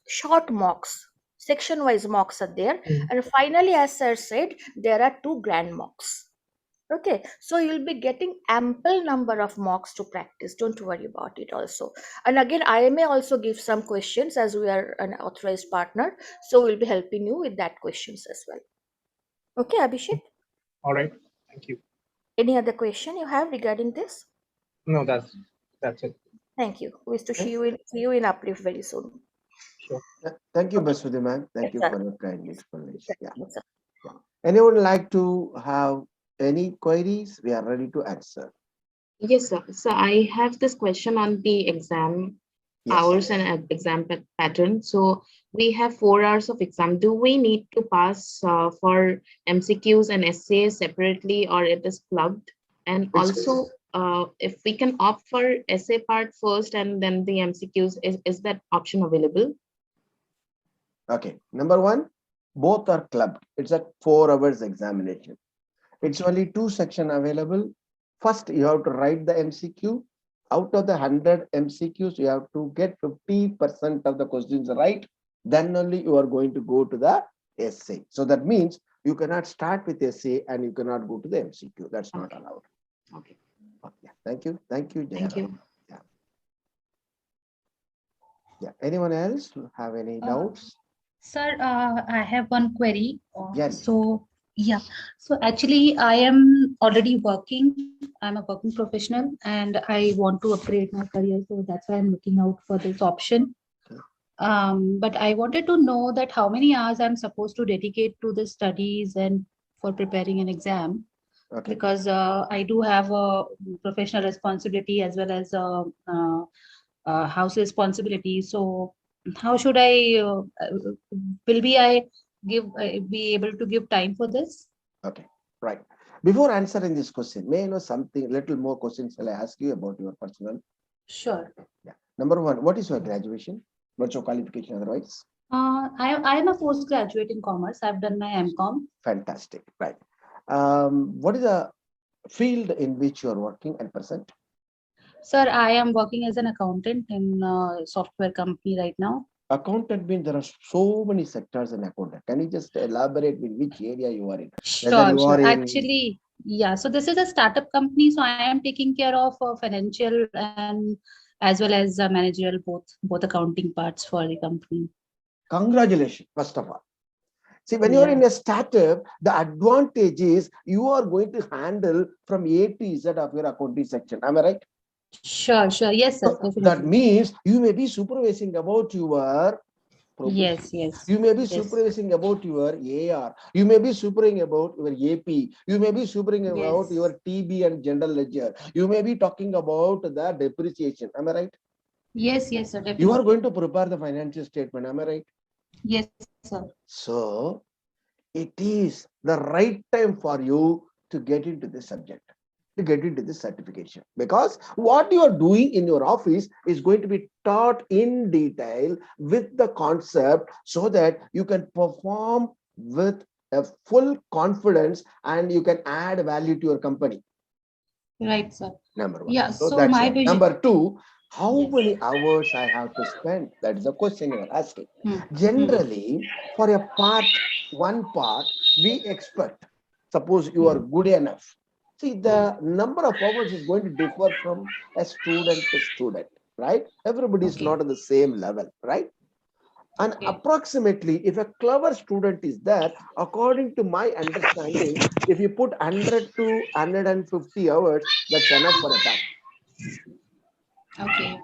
short mocks, section wise mocks are there. Mm. And finally, as Sir said, there are two grand mocks. Okay, so you'll be getting ample number of mocks to practice. Don't worry about it also. And again, I may also give some questions as we are an authorized partner. So we'll be helping you with that questions as well. Okay, Abhishek, All right. Thank you. any other question you have regarding this? No, that's it. Thank you. Wish to Eh, see you in Uplift very soon. Sure. Thank you, Okay. Basudhi, ma'am. Thank Yes, you sir. for your kind explanation. Yeah. Yes, sir. Yeah. Anyone like to have any queries? We are ready to answer. Yes, sir. So I have this question on the exam Yes. hours and exam pattern. So we have 4 hours of exam. Do we need to pass for MCQs and essays separately, or it is clubbed? And It's also, if we can opt for essay part first and then the MCQs, is that option available? okay. Number one, both are clubbed. It's a 4 hours examination. It's only two section available. First, you have to write the MCQ. Out of the 100 MCQs, you have to get 50% of the questions right. Then only you are going to go to the essay. So that means you cannot start with essay and you cannot go to the MCQ. That's not Okay. allowed. Okay. Yeah. Thank you. Thank you, Thank Jayara. you. Yeah. Anyone else have any doubts? Sir, I have one query. Yes. Yeah, so actually, I am already working. I'm a working professional and I want to upgrade my career. So that's why I'm looking out for this option. Okay. But I wanted to know that how many hours I'm supposed to dedicate to the studies and for preparing an exam, Okay. because I do have a professional responsibility as well as house responsibility. So how should I will be I give be able to give time for this? Okay. Right. Before answering this question, may I know something, little more questions shall I ask you about your personal? Sure. Yeah. Number one, what is your graduation? What's your qualification otherwise? I am a postgraduate in commerce. I've done my MCom. Fantastic. Right. What is the field in which you are working at present? Sir, I am working as an accountant in a software company right now. Accountant means there are so many sectors in accountant. Can you just elaborate with which area you are in? Whether Sure, you are sure. in Actually, yeah. So this is a startup company. So I am taking care of financial and as well as managerial, both accounting parts for the company. congratulations, first of all. See, when you are Yeah. in a startup, the advantage is you are going to handle from A to Z of your accounting section. Am I right? Sure, sure. Yes, sir. So that Definitely. means you may be supervising about your Yes, property. yes, You may be yes, supervising about your AR. You may be supervising about your AP. You may be supervising about yes, your TB and general ledger. You may be talking about the depreciation. Am I right? yes, yes, sir. You are Definitely. going to prepare the financial statement. Am I right? Yes, sir. So it is the right time for you to get into this subject, to get into this certification, because what you are doing in your office is going to be taught in detail with the concept, so that you can perform with a full confidence and you can add value to your company. Right, sir. Number one. Yeah. So So that's my one. vision. Number two, how Yes. many hours I have to spend? That is the question you are asking. Hmm. Generally, for a part, one part, we expect, suppose you are good enough. See, the number of hours is going to differ from a student to student, right? Everybody is Okay. not at the same level, right? And Okay. approximately, if a clever student is there, according to my understanding, if you put 100 to 150 hours, that's enough for a pack. Okay.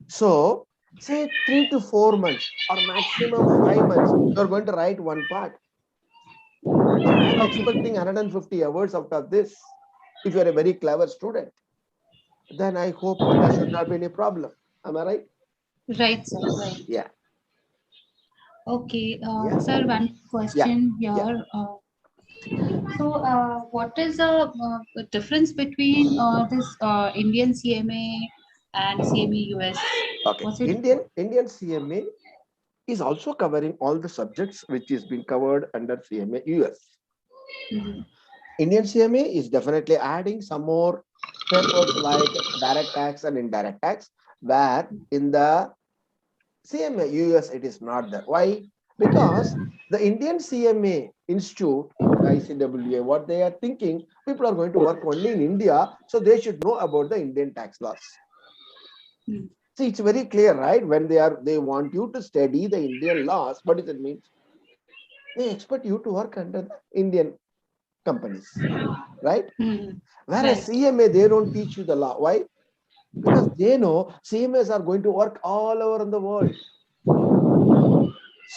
So, say 3 to 4 months or maximum 5 months, you're going to write one part. So, I'm Okay. expecting 150 hours out of this. If you're a very clever student, then I hope there should not be any problem. Am I right? Right, sir. Right. Yeah. Okay. Yeah. Sir, one Yeah. question Yeah. here. So, what is the difference between this Indian CMA and CMA US? Okay. Was it? Indian CMA is also covering all the subjects which is being covered under CMA US. Mhm. Indian CMA is definitely adding some more papers like direct tax and indirect tax, where in the CMA US it is not there. Why? Because the Indian CMA Institute, the ICWA, what they are thinking, people are going to work only in India, so they should know about the Indian tax laws. Mm. See, it's very clear, right? When they want you to study the Indian laws, what does it mean? They expect you to work under the Indian companies, right? Mhm. Whereas Right. CMA, they don't teach you the law. Why? Because they know CMAs are going to work all over in the world.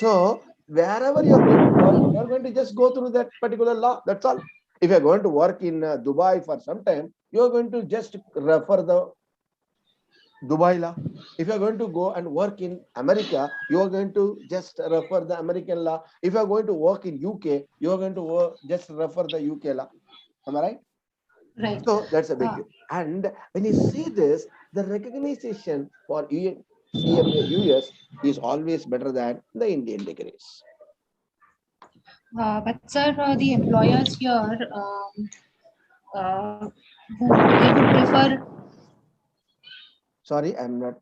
So wherever you're going to work, you're going to just go through that particular law. That's all. If you're going to work in Dubai for some time, you're going to just refer the Dubai law. If you're going to go and work in America, you're going to just refer the American law. If you're going to work in UK, you're going to just refer the UK law. Am I right? Right. So that's a big Uh, deal. And when you see this, the recognition for CMA US is always better than the Indian degrees. but sir, the employers here, who they would prefer. Sorry, I'm not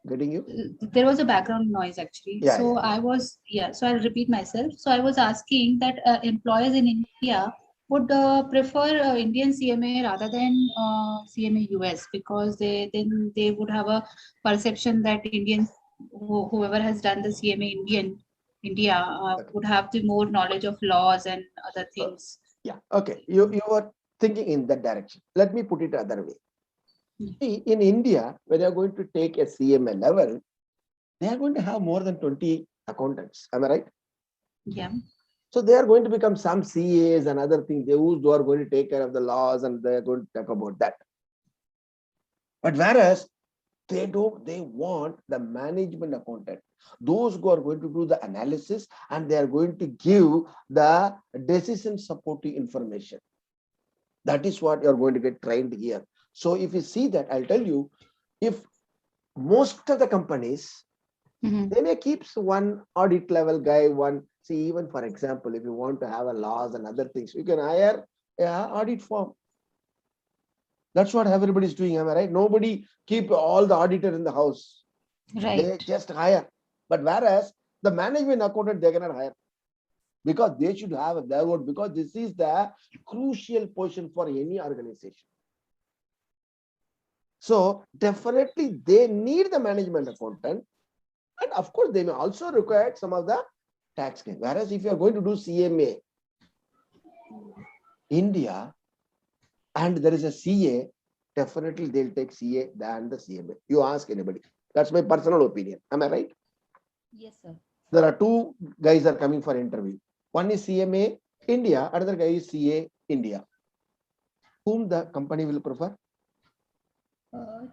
getting you. There was a background noise actually. Yeah, So yeah. I was, yeah, so I'll repeat myself. So I was asking that employers in India would prefer Indian CMA rather than CMA US, because they would have a perception that Indians, whoever has done the CMA India Okay. would have the more knowledge of laws and other things. Yeah. Okay. You are thinking in that direction. Let me put it other way. See, in India, when you're going to take a CMA level, they are going to have more than 20 accountants. Am I right? Yeah. So they are going to become some CAs and other things. They who are going to take care of the laws and they are going to talk about that. But whereas they want the management accountant, those who are going to do the analysis and they are going to give the decision supporting information. That is what you're going to get trained here. So if you see that, I'll tell you, if most of the companies, they may keep one audit level guy, see, even for example, if you want to have a laws and other things, you can hire an audit firm. That's what everybody's doing, am I right? Nobody keep all the auditor in the house. They Right. just hire. But whereas the management accountant, they cannot hire because they should have their own, because this is the crucial position for any organization. So definitely they need the management accountant. And of course, they may also require some of the tax gain. Whereas if you are going to do CMA India and there is a CA, definitely they'll take CA than the CMA. You ask anybody. That's my personal opinion. Am I right? Yes, sir. There are two guys are coming for interview. One is CMA India, another guy is CA India. Whom the company will prefer?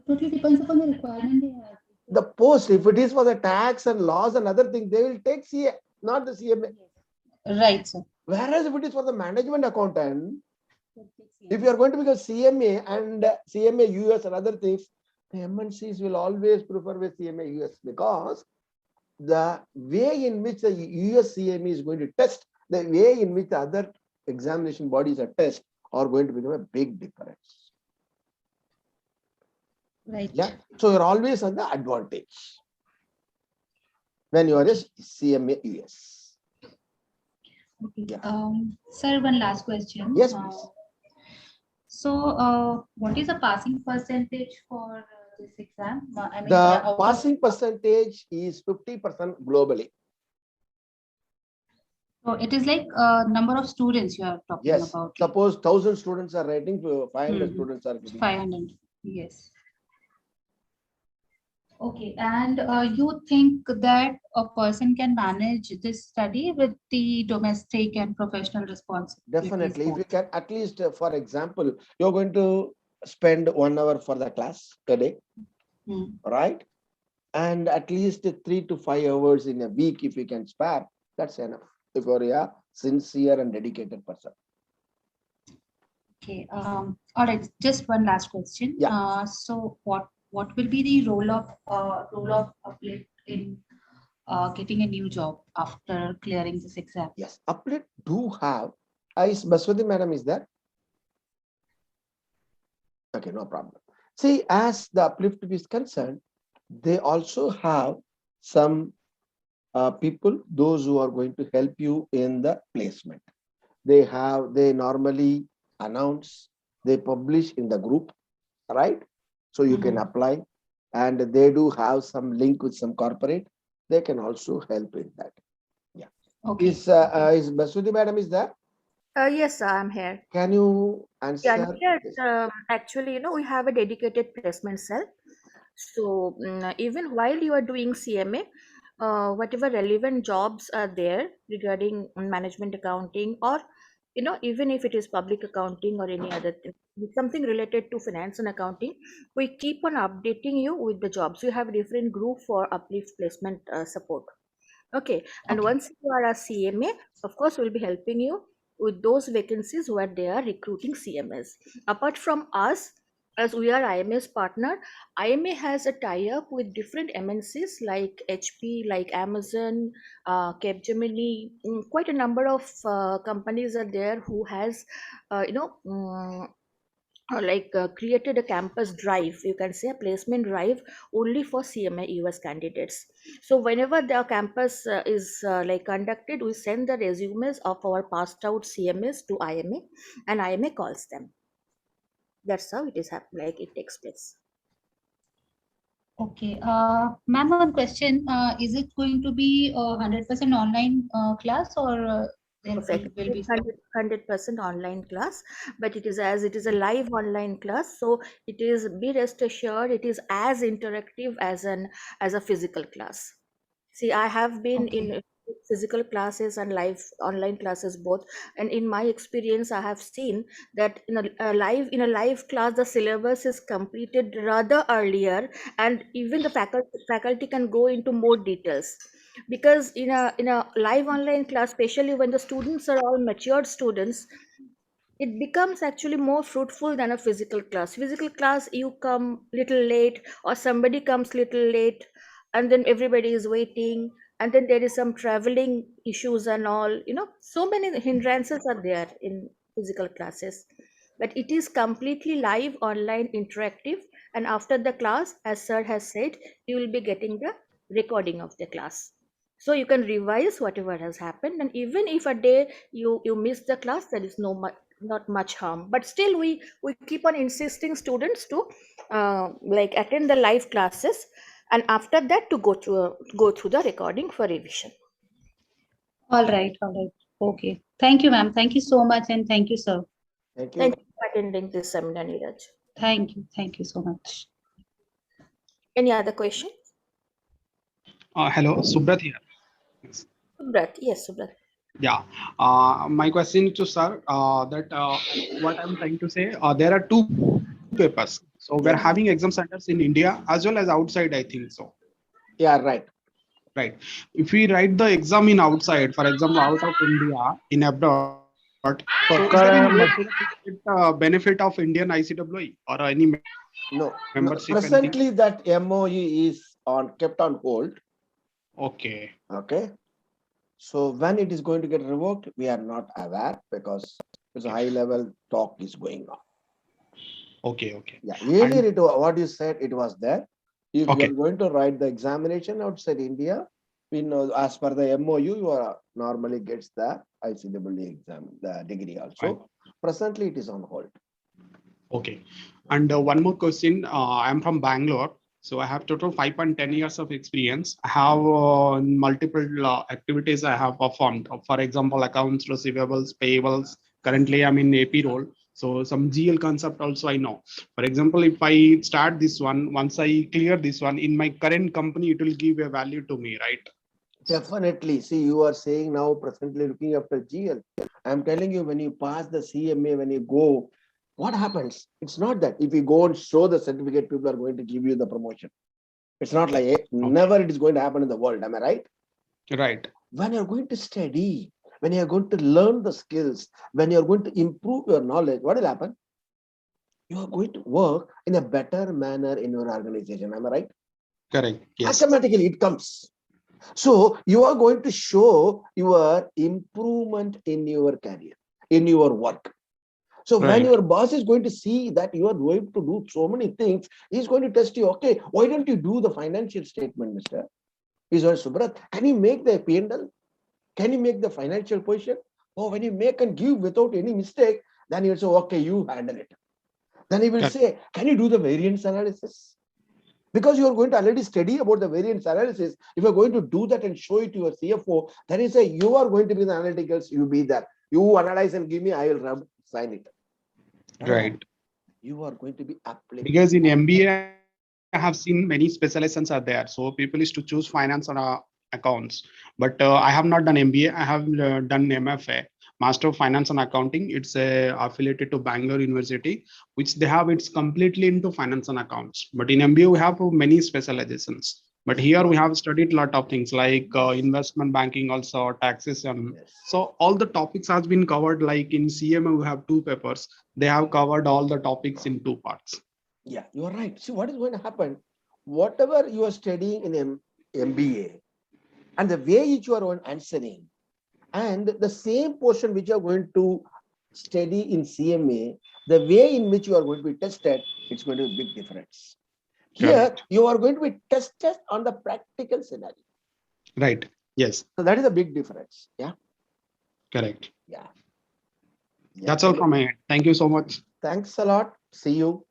Totally depends upon the requirement they have. The post, if it is for the tax and laws and other things, they will take CA, not the CMA. Right, sir. Whereas if it is for the management accountant, if you are going to become CMA and CMA US and other things, the MNCs will always prefer with CMA US because the way in which the US CMA is going to test, the way in which the other examination bodies are test are going to become a big difference. Right. Yeah. So you're always on the advantage when you are a CMA US. Okay. Yeah. Sir, one last question. Yes, please. So, what is the passing percentage for this exam? I mean, The out of- passing percentage is 50% globally. So it is like number of students you are talking Yes. about. Suppose 1,000 students are writing, 500 Mhm. students are getting. 500. Yes. Okay. And you think that a person can manage this study with the domestic and professional responsibilities? Definitely. If you both? can, at least, for example, you're going to spend 1 hour for the class today, right? And at least 3 to 5 hours in a week, if you can spare, that's enough. If you're a sincere and dedicated person. Okay. All right. Just one last question. Yeah. So what will be the role of Uplift in getting a new job after clearing this exam? Yes. Uplift do have. Is Baswati madam is there? Okay, no problem. See, as the Uplift is concerned, they also have some people, those who are going to help you in the placement. They normally announce, they publish in the group, right? So you can apply, and they do have some link with some corporate. They can also help in that. Yeah. Okay. Is Baswati madam is there? Yes, sir, I'm here. Can you answer? Yeah, this? actually, we have a dedicated placement cell. So even while you are doing CMA, whatever relevant jobs are there regarding management accounting, or even if it is public accounting or any other thing, something related to finance and accounting, we keep on updating you with the jobs. We have a different group for uplift placement support. Okay, and once you are a CMA, of course, we'll be helping you with those vacancies where they are recruiting CMAs. Apart from us, as we are IMA's partner, IMA has a tie-up with different MNCs like HP, like Amazon, Capgemini. Quite a number of companies are there who has, created a campus drive, you can say a placement drive only for CMA US candidates. So whenever the campus is conducted, we send the resumes of our passed out CMAs to IMA, and IMA calls them. That's how it is it takes place. Okay. Ma'am, one question. Is it going to be 100% online class, or there will be 100% online class, but it is a live online class, so it is, be rest assured, it is as interactive as a physical class. See, I have been in physical classes and live online classes both, and in my experience, I have seen that in a live class, the syllabus is completed rather earlier, and even the faculty can go into more details. Because in a live online class, especially when the students are all matured students, it becomes actually more fruitful than a physical class. Physical class, you come little late or somebody comes little late, and then everybody is waiting, and then there is some traveling issues and all, so many hindrances are there in physical classes. But it is completely live online interactive, and after the class, as sir has said, you will be getting the recording of the class. So you can revise whatever has happened, and even if a day you miss the class, there is not much harm. But still, we keep on insisting students to like attend the live classes, and after that to go through the recording for revision. All right, all right. Okay. Thank you, ma'am. Thank you so much, and thank you, sir. Thank Thank you. you for attending this seminar, Neeraj. Thank you. Thank you so much. Any other question? Hello, Subrat here. Subrat, yes, Subrat. Yeah. My question to sir that what I'm trying to say, there are two papers. So we're Yes. having exam centers in India as well as outside, I think so. Yeah, right. Right. If we write the exam in outside, for example, out of India, in abroad, so is there any way so that we get benefit of Indian ICWI or any No, membership, anything? presently that MOU is kept on hold. Okay. Okay. So when it is going to get revoked, we are not aware because there's a high level talk is going on. Okay. Okay. Yeah. Earlier, what you said, it was there. If you Okay. are going to write the examination outside India, we know as per the MOU, you are normally gets the ICWA exam, the degree also. Right. Presently, it is on hold. Okay. And one more question. I'm from Bangalore. So I have total 5.10 years of experience. I have multiple activities I have performed. For example, accounts, receivables, payables. Currently, I'm in AP role. So some GL concept also I know. For example, if I start this one, once I clear this one in my current company, it will give a value to me, right? Definitely. See, you are saying now presently looking after GL. I'm telling you, when you pass the CMA, when you go, what happens? It's not that if you go and show the certificate, people are going to give you the promotion. It's not like never it is going to happen in the world. Am I right? Right. When you're going to study, when you're going to learn the skills, when you're going to improve your knowledge, what will happen? You are going to work in a better manner in your organization. Am I right? Correct. Yes. Automatically, it comes. So you are going to show your improvement in your career, in your work. So when your boss is going to see that you are going to do so many things, he's going to test you. Okay, why don't you do the financial statement, Mister? He's going, Subrat, can you make the P&L? Can you make the financial position? Oh, when you make and give without any mistake, then he'll say, okay, you handle it. Then he will say, can you do the variance analysis? Because you are going to already study about the variance analysis. If you're going to do that and show it to your CFO, then he say, you are going to be the analyticals, you be there. You analyze and give me, I will sign it. Right. You are going to be applied. Because in MBA, I have seen many specializations are there. So people is to choose finance or accounts. But I have not done MBA. I have done MFA, Master of Finance and Accounting. It's affiliated to Bangalore University, which they have. It's completely into finance and accounts. But in MBA, we have many specializations. But here we have studied a lot of things like investment banking, also taxation. Yes. So all the topics has been covered. Like in CMA, we have 2 papers. They have covered all the topics in 2 parts. Yeah, you are right. See, what is going to happen? Whatever you are studying in MBA and the way which you are answering and the same portion which you are going to study in CMA, the way in which you are going to be tested, it's going to be a big difference. Here, Correct. you are going to be tested on the practical scenario. Right. Yes. So that is a big difference. Yeah. Correct. Yeah. That's all from my end. Thank you so much. Thanks a lot. See you.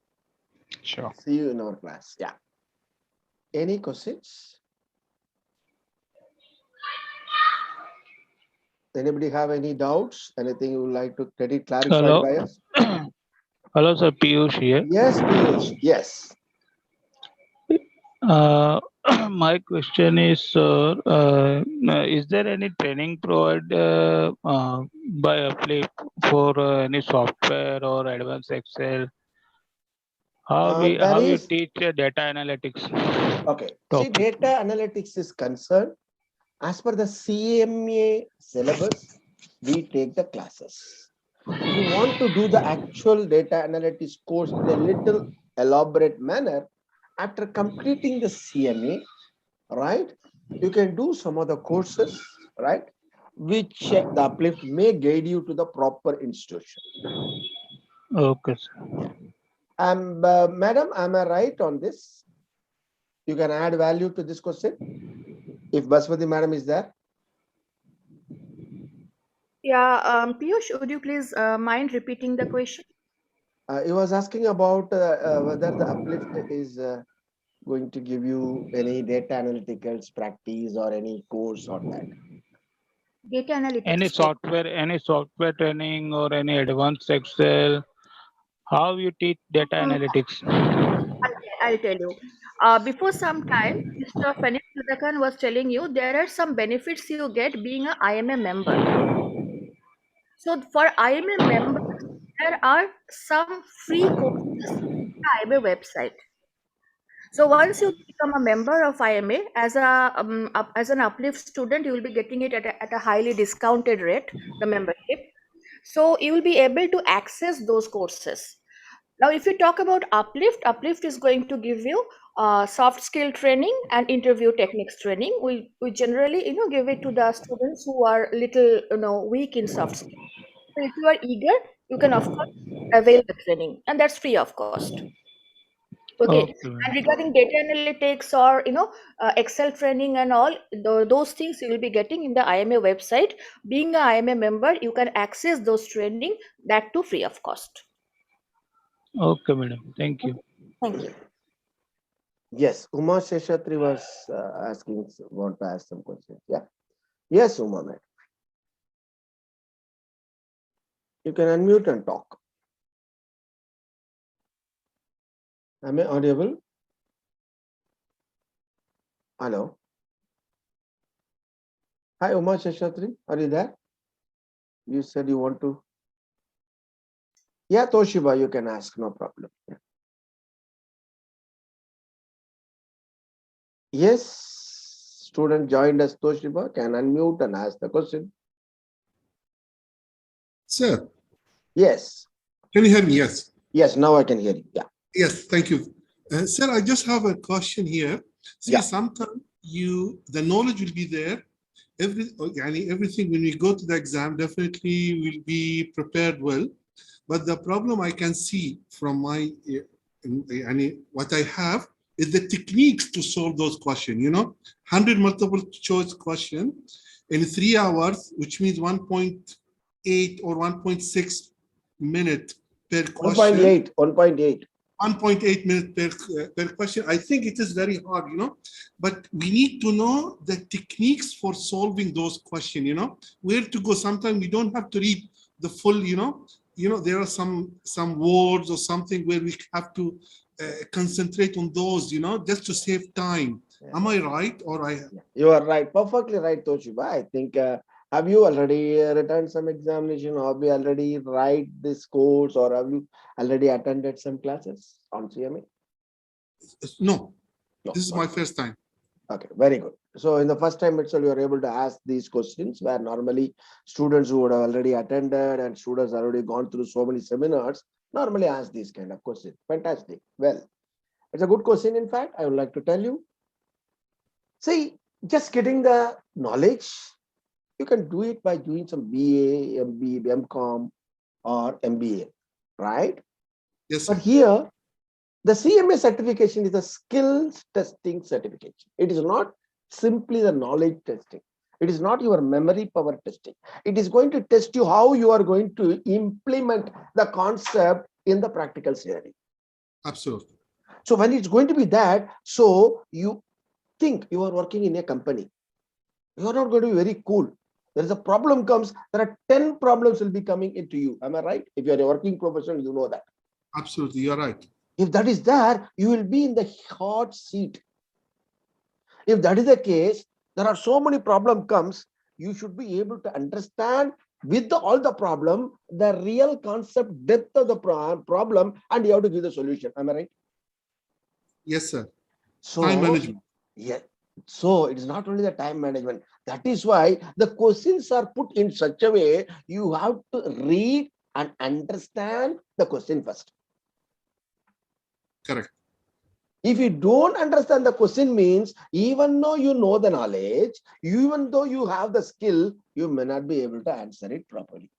Sure. See you in our class. Yeah. Any questions? Anybody have any doubts? Anything you would like to get it clarified by us? Hello, sir. Piyush here. Yes, Piyush. Yes. My question is, sir, is there any training provided by Uplift for any software or advanced Excel? How you teach data analytics? Okay. See, data analytics is concerned as per the CMA syllabus, we take the classes. If you want to do the actual data analytics course in a little elaborate manner, after completing the CMA, right, you can do some other courses, right, which the Uplift may guide you to the proper institution. Okay, sir. Yeah. Madam, am I right on this? You can add value to this question? If Basmati madam is there. Yeah, Piyush, would you please mind repeating the question? He was asking about whether the Uplift is going to give you any data analyticals practice or any course on that. Data Any analytics. software training or any advanced Excel? How you teach data analytics? I'll tell you. Before some time, Mr. Fenix Sudhakan was telling you there are some benefits you get being a IMA member. So for IMA members, there are some free courses on the IMA website. So once you become a member of IMA as an Uplift student, you will be getting it at a highly discounted rate, the membership. So you will be able to access those courses. Now, if you talk about Uplift, Uplift is going to give you soft skill training and interview techniques training. We generally, give it to the students who are little, weak in soft skills. So if you are eager, you can of course avail the training, and that's free of cost. Okay. Okay, And madam. regarding data analytics or Excel training and all those things you will be getting in the IMA website. Being a IMA member, you can access those training that too free of cost. Okay, madam. Thank you. Thank you. Yes, Uma Sheshatri was asking, want to ask some questions. Yeah. Yes, Uma, madam. You can unmute and talk. Am I audible? Hello. Hi, Uma Sheshatri. Are you there? You said you want to. Yeah, Toshiba, you can ask, no problem. Yeah. Yes, student joined us, Toshiba, can unmute and ask the question. Sir, Yes. can you hear me? Yes. Yes, now I can hear you. Yeah. Yes, thank you. Sir, I just have a question here. See, Yeah. sometimes the knowledge will be there. Everything when we go to the exam, definitely will be prepared well. But the problem I can see from my, what I have is the techniques to solve those questions, 100 multiple choice question in 3 hours, which means 1.8 or 1.6 minute per question. 1.8, 1.8. 1.8 minutes per question. I think it is very hard, but we need to know the techniques for solving those questions, where to go. Sometimes we don't have to read the full, there are some words or something where we have to concentrate on those, just to save time. Yeah. Am I right? Or You are right, perfectly right, Toshiba. I think, have you already written some examination, or have you already write this course, or have you already attended some classes on CMA? No, this is my first time. Okay, very good. So in the first time itself, you are able to ask these questions where normally students who would have already attended and students already gone through so many seminars normally ask these kind of questions. Fantastic. Well, it's a good question. In fact, I would like to tell you. See, just getting the knowledge, you can do it by doing some BA, MB, MCOM, or MBA, right? Yes, sir. But here, the CMA certification is a skills testing certification. It is not simply the knowledge testing. It is not your memory power testing. It is going to test you how you are going to implement the concept in the practical scenario. Absolutely. So when it's going to be that, so you think you are working in a company. You are not going to be very cool. There is a problem comes, there are 10 problems will be coming into you. Am I right? If you are a working professional, you know that. Absolutely, you are right. If that is there, you will be in the hot seat. If that is the case, there are so many problems comes, you should be able to understand with all the problem, the real concept depth of the problem, and you have to give the solution. Am I right? Yes, sir. So, time management. Yeah. So it is not only the time management. That is why the questions are put in such a way you have to read and understand the question first. Correct. If you don't understand the question means, even though you know the knowledge, even though you have the skill, you may not be able to answer it properly.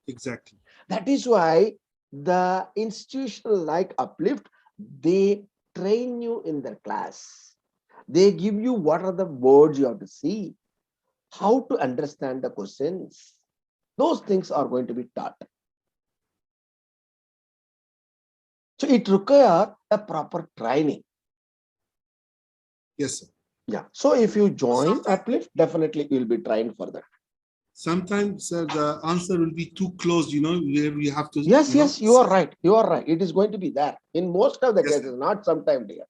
Exactly. That is why the institution like Uplift, they train you in their class. They give you what are the words you have to see, how to understand the questions. Those things are going to be taught. So it requires a proper training. Yes, sir. Yeah. So if you join Uplift, definitely you will be trained for that. Sometimes the answer will be too close, where we have to. Yes, yes, you are right. You are right. It is going to be there in most of the Yes, cases, sir. not sometime, dear.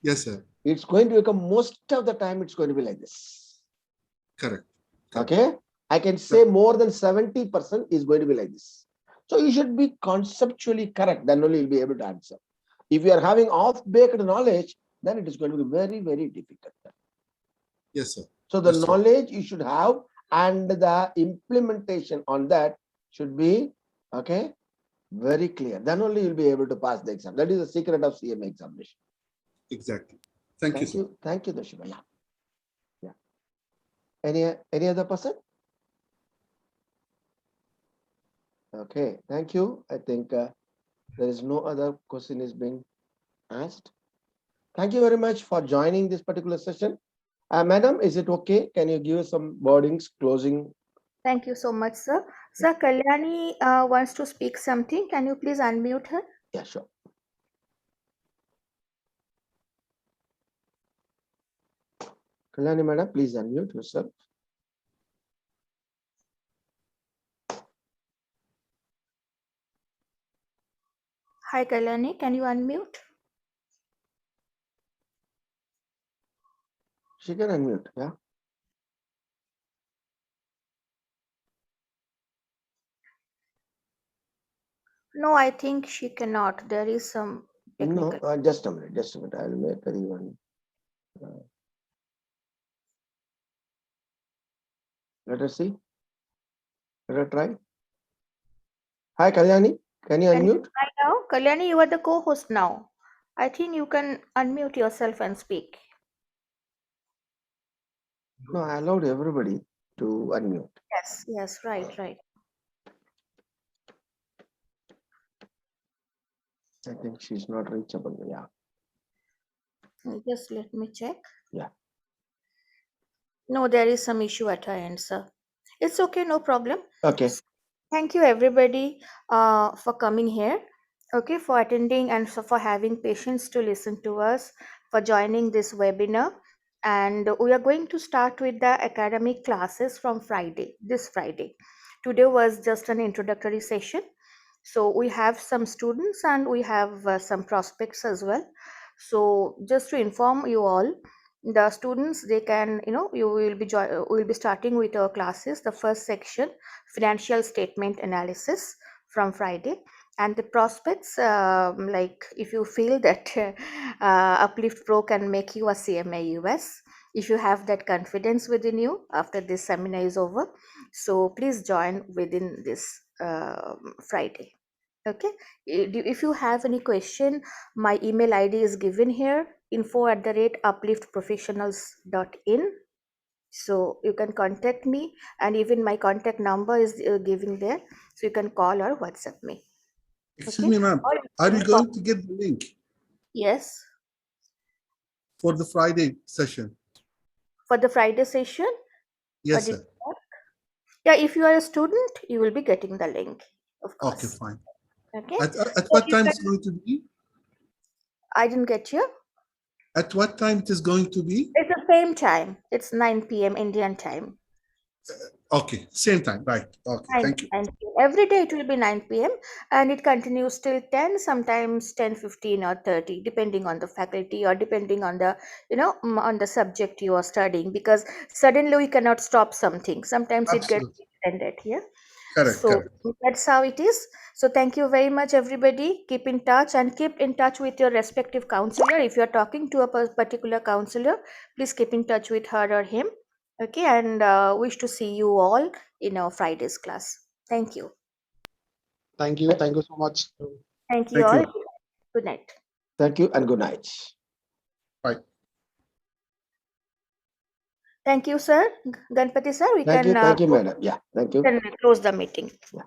Yes, sir. It's going to become most of the time, it's going to be like this. Correct. Okay. I can say more than 70% is going to be like this. So you should be conceptually correct. Then only you'll be able to answer. If you are having off-baked knowledge, then it is going to be very, very difficult. Yes, sir. So the That's true. knowledge you should have and the implementation on that should be, okay, very clear. Then only you'll be able to pass the exam. That is the secret of CMA examination. Exactly. Thank you, sir. Thank you, Dashima. Yeah. Any other person? Okay, thank you. I think there is no other question is being asked. Thank you very much for joining this particular session. Madam, is it okay? Can you give us some wordings, closing? Thank you so much, sir. Sir, Kalyani wants to speak something. Can you please unmute her? Yeah, sure. Kalyani, madam, please unmute yourself. Hi, Kalyani. Can you unmute? She can unmute, yeah. No, I think she cannot. There is some technical. No, just a minute. I'll make her even. Let us see. Let her try. Hi, Kalyani. Can you Can you unmute? try now? Kalyani, you are the co-host now. I think you can unmute yourself and speak. No, I allowed everybody to unmute. Yes, right. I think she's not reachable. Yeah. Just let me check. Yeah. No, there is some issue at her end, sir. It's okay, no problem. Okay. Thank you, everybody, for coming here. Okay, for attending and so for having patience to listen to us, for joining this webinar. And we are going to start with the academic classes from this Friday. Today was just an introductory session. So we have some students and we have some prospects as well. So just to inform you all, the students, they can, you will be will be starting with our classes. The first section, financial statement analysis, from Friday. And the prospects, like if you feel that Uplift Pro can make you a CMA US, if you have that confidence within you after this seminar is over, so please join within this Friday. Okay. If you have any question, my email ID is given here, info@upliftprofessionals.in. So you can contact me, and even my contact number is given there, so you can call or WhatsApp me. Excuse me, ma'am. Are you going to get the link Yes, for the Friday session? for the Friday session? Yes, sir. Yeah, if you are a student, you will be getting the link, of course. Okay, fine. Okay. At So what you time can- it's going to be? I didn't get you. At what time it is going to be? It's the same time. It's 9 p.m. Indian time. Okay, same time, right. Okay, thank you. 9 p.m. Every day it will be 9 p.m. and it continues till 10, sometimes 10:15 or 30, depending on the faculty or depending on the, on the subject you are studying, because suddenly we cannot stop something. Sometimes it gets Absolutely. extended. Yeah. Correct, So correct. that's how it is. So thank you very much, everybody. Keep in touch and keep in touch with your respective counselor. If you're talking to a particular counselor, please keep in touch with her or him. Okay, and wish to see you all in our Friday's class. Thank you. Thank you. Thank you so much. Thank you Thank all. you. Good night. Thank you and good night. Bye. Thank you, sir. Ganpati sir, we Thank can you, madam. Yeah, thank you. close the meeting. Yeah.